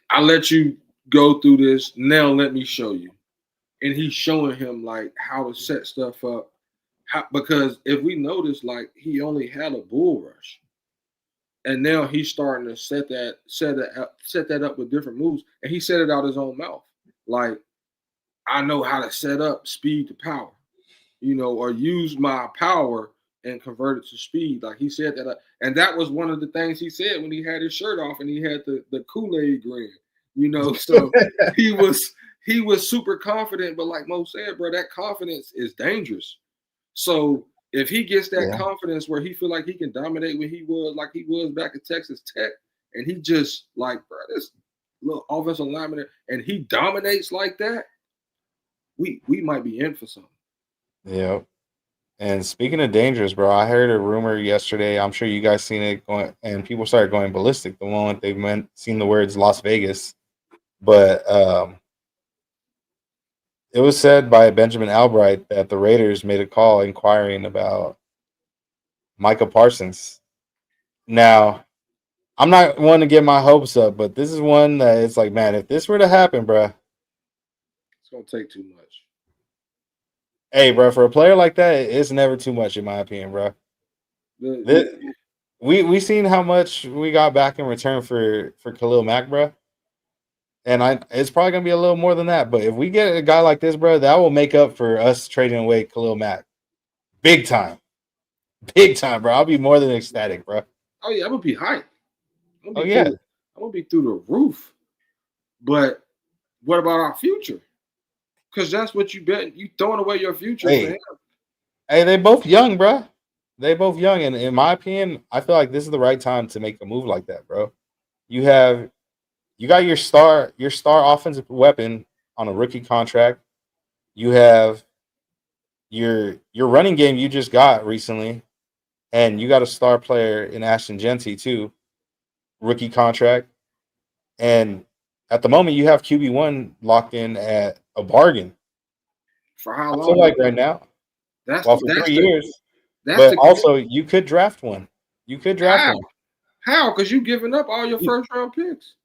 I'll let you go through this. Now let me show you. And he's showing him like how to set stuff up. Because if we notice, like, he only had a bull rush. And now he's starting to set that up with different moves. And he said it out his own mouth. Like, I know how to set up speed to power, or use my power and convert it to speed. Like, he said that. And that was one of the things he said when he had his shirt off and he had the Kool-Aid grin, So he was super confident. But like Mo said, bro, that confidence is dangerous. So if he gets that confidence where he feel like he can dominate what he was back at Texas Tech, and he just like, bro, this little offensive lineman, and he dominates like that, we might be in for something.
Yeah. And speaking of dangerous, bro, I heard a rumor yesterday. I'm sure you guys seen it going, and people started going ballistic the moment they've seen the words Las Vegas. But it was said by Benjamin Albright that the Raiders made a call inquiring about Micah Parsons. Now, I'm not one to get my hopes up, but this is one that it's like, man, if this were to happen, bro,
it's gonna take too much.
Hey, bro, for a player like that, it's never too much, in my opinion, bro. We seen how much we got back in return for Khalil Mack, bro. And it's probably gonna be a little more than that. But if we get a guy like this, bro, that will make up for us trading away Khalil Mack. Big time, bro. I'll be more than ecstatic, bro.
Oh yeah, I'm gonna be hyped. I'm gonna be through the roof. But what about our future? Because that's what you bet. You throwing away your future.
Hey, they both young, bro. They both young, and in my opinion, I feel like this is the right time to make a move like that, bro. You got your star offensive weapon on a rookie contract. You have your running game you just got recently, and you got a star player in Ashton Genty too, rookie contract. And at the moment, you have QB1 locked in at a bargain.
For how long?
I feel like right now. For 3 years. But also, you could draft one.
How? Because you giving up all your first-round picks.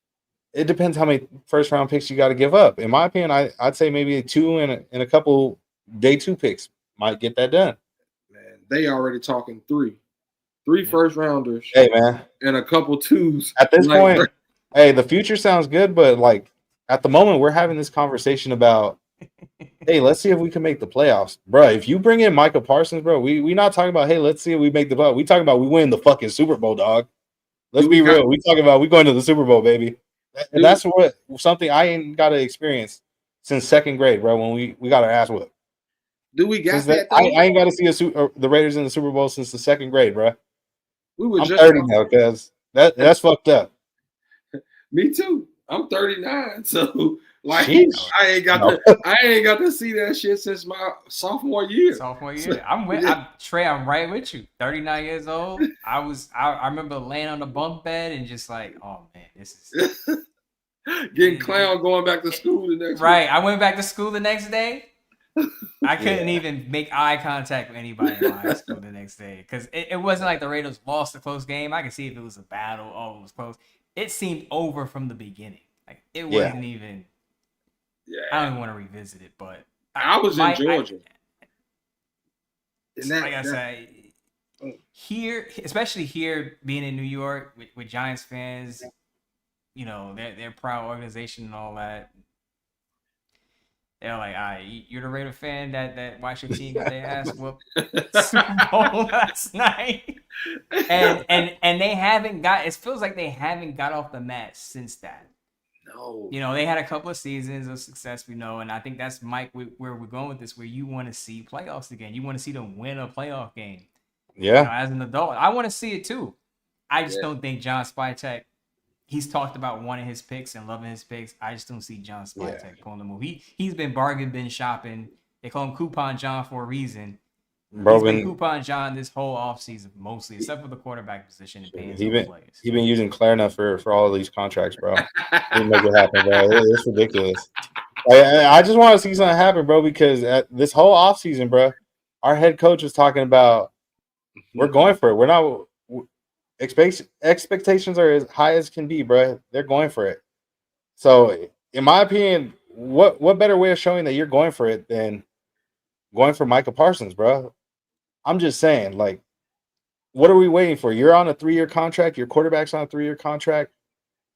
It depends how many first-round picks you got to give up. In my opinion, I'd say maybe 2 and a couple day 2 picks might get that done.
Man, they already talking 3 first-rounders.
Hey, man.
And a couple 2s.
At this point, hey, the future sounds good, but like at the moment, we're having this conversation about Hey, let's see if we can make the playoffs, bro. If you bring in Michael Parsons, bro, we not talking about hey, let's see if we make the playoffs. We talking about we win the fucking Super Bowl, dog. Let's
Do we
be
got?
real. We talking about we going to the Super Bowl, baby. And
Do,
that's what something I ain't got to experience since second grade, bro. When we got our ass whipped.
do we
Since
got
that,
that though?
I ain't got to see the Raiders in the Super Bowl since the second grade, bro.
We were
I'm
just
30 now, cuz that's fucked up.
me too. I'm 39, so like
Sheesh.
I ain't got
No.
to see that shit since my sophomore year.
Sophomore
So,
year. I'm with
yeah.
Trey, I'm right with you. 39 years old. I remember laying on the bunk bed and just like, oh man, this is
Getting clown going back to school the next
right.
week.
I went back to school the next day. I couldn't even make eye contact with anybody in my high school the next day because it wasn't like the Raiders lost a close game. I could see if it was a battle, oh, it was close. It seemed over from the beginning. Like it wasn't even.
Yeah,
I don't even want to revisit it, but
I was in Georgia.
Like I say, here, especially here, being in New York with Giants fans, you know, they're proud organization and all that. They're like, all right, you're the Raider fan that watched your team get their ass whooped Super Bowl last night, and they haven't got. It feels like they haven't got off the mat since that.
No,
You know, they had a couple of seasons of success, we know, and I think that's Mike where we're going with this, where you want to see playoffs again. You want to see them win a playoff game.
Yeah.
You know, as an adult, I want to see it too. I just
Yeah.
don't think John Spytek. He's talked about wanting his picks and loving his picks. I just don't see John Spytek pulling the move. He's been bargain bin shopping. They call him Coupon John for a reason.
Bro,
He's been Coupon John this whole offseason, mostly, except for the quarterback position and paying his players.
He been using Klarna for all of these contracts, bro. He make it happen, bro. It's ridiculous. I just want to see something happen, bro, because at this whole offseason, bro, our head coach was talking about we're going for it. We're not expectations are as high as can be, bro. They're going for it. So, in my opinion, what better way of showing that you're going for it than going for Micah Parsons, bro? I'm just saying, like, what are we waiting for? You're on a 3-year contract. Your quarterback's on a 3-year contract.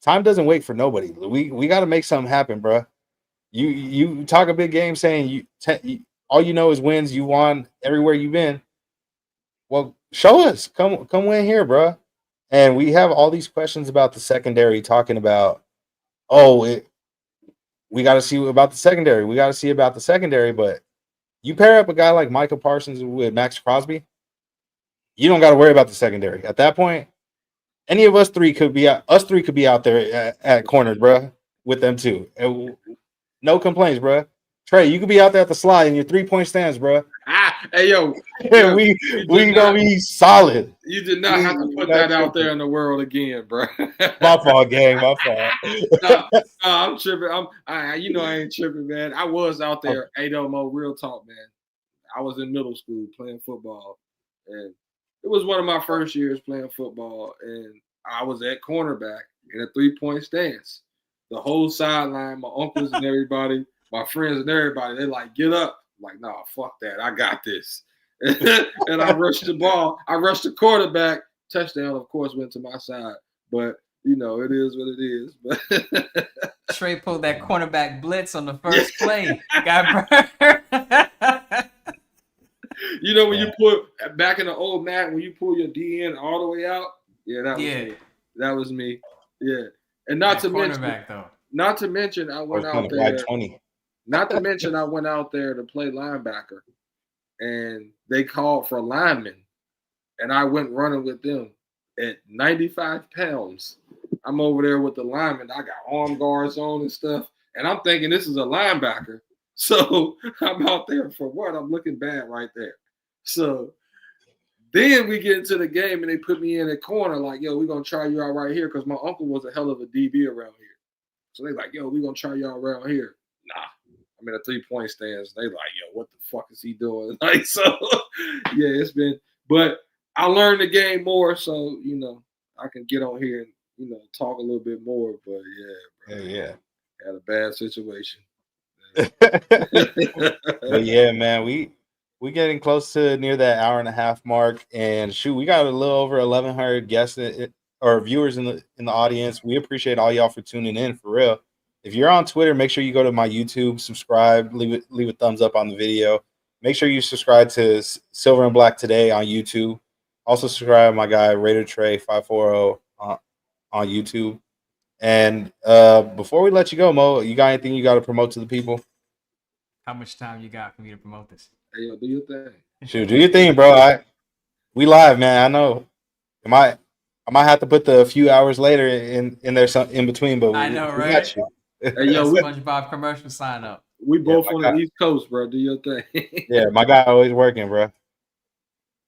Time doesn't wait for nobody. We got to make something happen, bro. You talk a big game saying all you know is wins. You won everywhere you've been. Well, show us. Come win here, bro. And we have all these questions about the secondary, talking about, we got to see about the secondary. We got to see about the secondary. But you pair up a guy like Michael Parsons with Max Crosby, you don't got to worry about the secondary. At that point, any of us three could be out there at corners, bro, with them too. No complaints, bro. Trey, you could be out there at the slide in your 3-point stance, bro.
Hey, yo.
we gonna be solid.
You did not have to put that out there in the world again, bro.
My fault, gang. My fault.
No, I'm tripping. I ain't tripping, man. I was out there. Mo, real talk, man. I was in middle school playing football, and it was one of my first years playing football, and I was at cornerback in a 3-point stance. The whole sideline, my uncles and everybody, my friends and everybody, they're like, get up. I'm like, nah, fuck that. I got this. And I rushed the ball. I rushed the quarterback. Touchdown, of course, went to my side. But, you know, it is what it is. But
Trey pulled that cornerback blitz on the first play. Got burned.
You know, when you pull back in the old mat, when you pull your DN all the way out, that was me. That was me. Yeah. And not to mention, I went out there. Not to mention, I went out there to play linebacker, and they called for linemen, and I went running with them at 95 pounds. I'm over there with the linemen. I got arm guards on and stuff, and I'm thinking this is a linebacker. So I'm out there for what? I'm looking bad right there. So then we get into the game, and they put me in a corner like, yo, we're going to try you out right here because my uncle was a hell of a DB around here. So they like, yo, we're going to try you out around here. Nah. I'm in a 3-point stance. They like, yo, what the fuck is he doing? Like, so, yeah, it's been – but I learned the game more, so, you know, I can get on here and, you know, talk a little bit more. But, yeah, bro.
Yeah.
Had a bad situation.
But, yeah, man, we getting close to near that hour-and-a-half mark. And, shoot, we got a little over 1,100 guests or viewers in the audience. We appreciate all y'all for tuning in, for real. If you're on Twitter, make sure you go to my YouTube, subscribe, leave a thumbs up on the video. Make sure you subscribe to Silver and Black Today on YouTube. Also subscribe to my guy Raider Trey 540 on YouTube. And before we let you go, Mo, you got anything you got to promote to the people?
How much time you got for me to promote this?
Hey, yo, do your thing.
Shoot, do your thing, bro. We live, man. I know. I might have to put the few hours later in there some in between, but
I know,
we
right?
got you.
Hey, yo,
SpongeBob commercial sign up.
We both on the East Coast, bro. Do your thing.
Yeah, my guy always working, bro.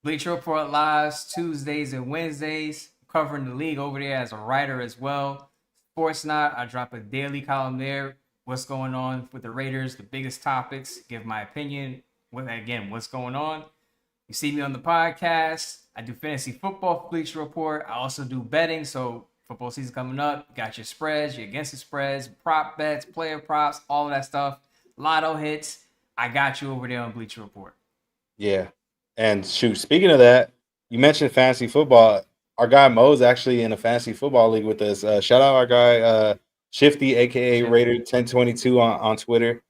Bleacher Report lives Tuesdays and Wednesdays, covering the league over there as a writer as well. Sports Night, I drop a daily column there. What's going on with the Raiders, the biggest topics, give my opinion. What's going on? You see me on the podcast. I do fantasy football for Bleacher Report. I also do betting. So football season coming up. You got your spreads, your against the spreads, prop bets, player props, all of that stuff. Lotto hits. I got you over there on Bleacher Report.
Yeah. And shoot, speaking of that, you mentioned fantasy football. Our guy Mo's actually in a fantasy football league with us. Shout out our guy Shifty, aka Raider 1022 on Twitter.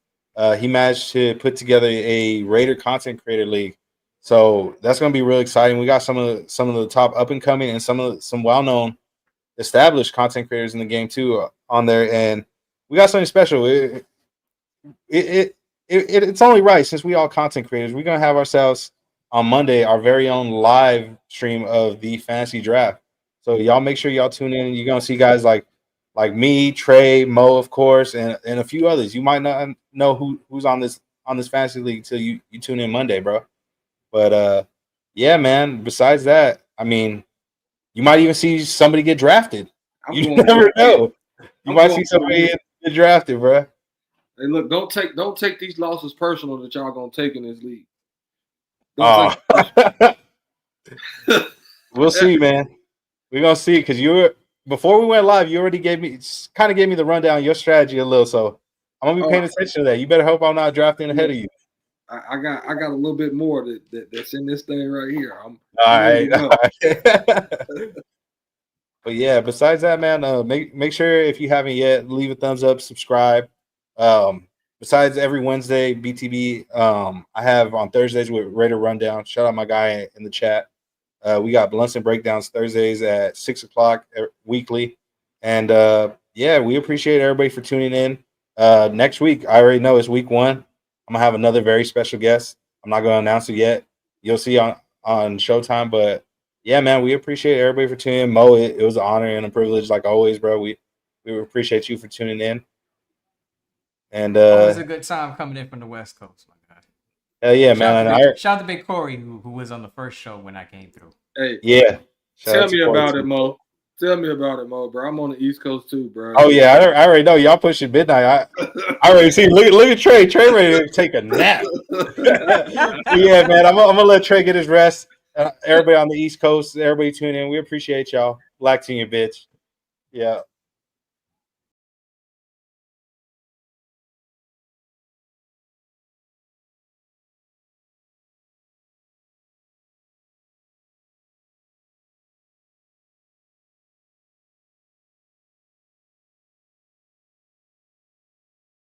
He managed to put together a Raider content creator league. So that's going to be really exciting. We got some of the top up and coming and some well-known established content creators in the game too on there, and we got something special. It's only right, since we all content creators, we're gonna have ourselves on Monday our very own live stream of the fantasy draft. So y'all make sure y'all tune in. You're gonna see guys like me, Trey, Mo, of course, and a few others. You might not know who's on this fantasy league until you tune in Monday, bro. But yeah, man. Besides that, I mean, you might even see somebody get drafted. You never know. You might see somebody get drafted, bro.
Hey, look, don't take these losses personal that y'all gonna take in this league.
We'll see, man. We're gonna see, because before we went live, you already gave me the rundown of your strategy a little. So I'm gonna be paying attention to that. You better hope I'm not drafting ahead of you.
I got a little bit more that's in this thing right here.
All right. But yeah, besides that, man, make sure, if you haven't yet, leave a thumbs up, subscribe. Besides every Wednesday, BTB, I have on Thursdays with Raider Rundown. Shout out my guy in the chat. We got Blunts and Breakdowns Thursdays at 6:00 weekly. And yeah, we appreciate everybody for tuning in. Next week, I already know it's week 1. I'm gonna have another very special guest. I'm not gonna announce it yet. You'll see on Showtime. But yeah, man, we appreciate everybody for tuning in. Mo, it was an honor and a privilege, like always, bro. We appreciate you for tuning in. And
always a good time coming in from the West Coast, my God.
Hell yeah, man.
Shout out to Big Corey, who was on the first show when I came through.
Hey,
yeah.
Tell me about it, Mo. Tell me about it, Mo, bro. I'm on the East Coast too, bro.
Oh yeah, I already know y'all pushing midnight. I already see. Look at Trey. Trey ready to take a nap. Yeah, man. I'm gonna let Trey get his rest. Everybody on the East Coast, everybody tune in. We appreciate y'all. Black to you, bitch. Yeah.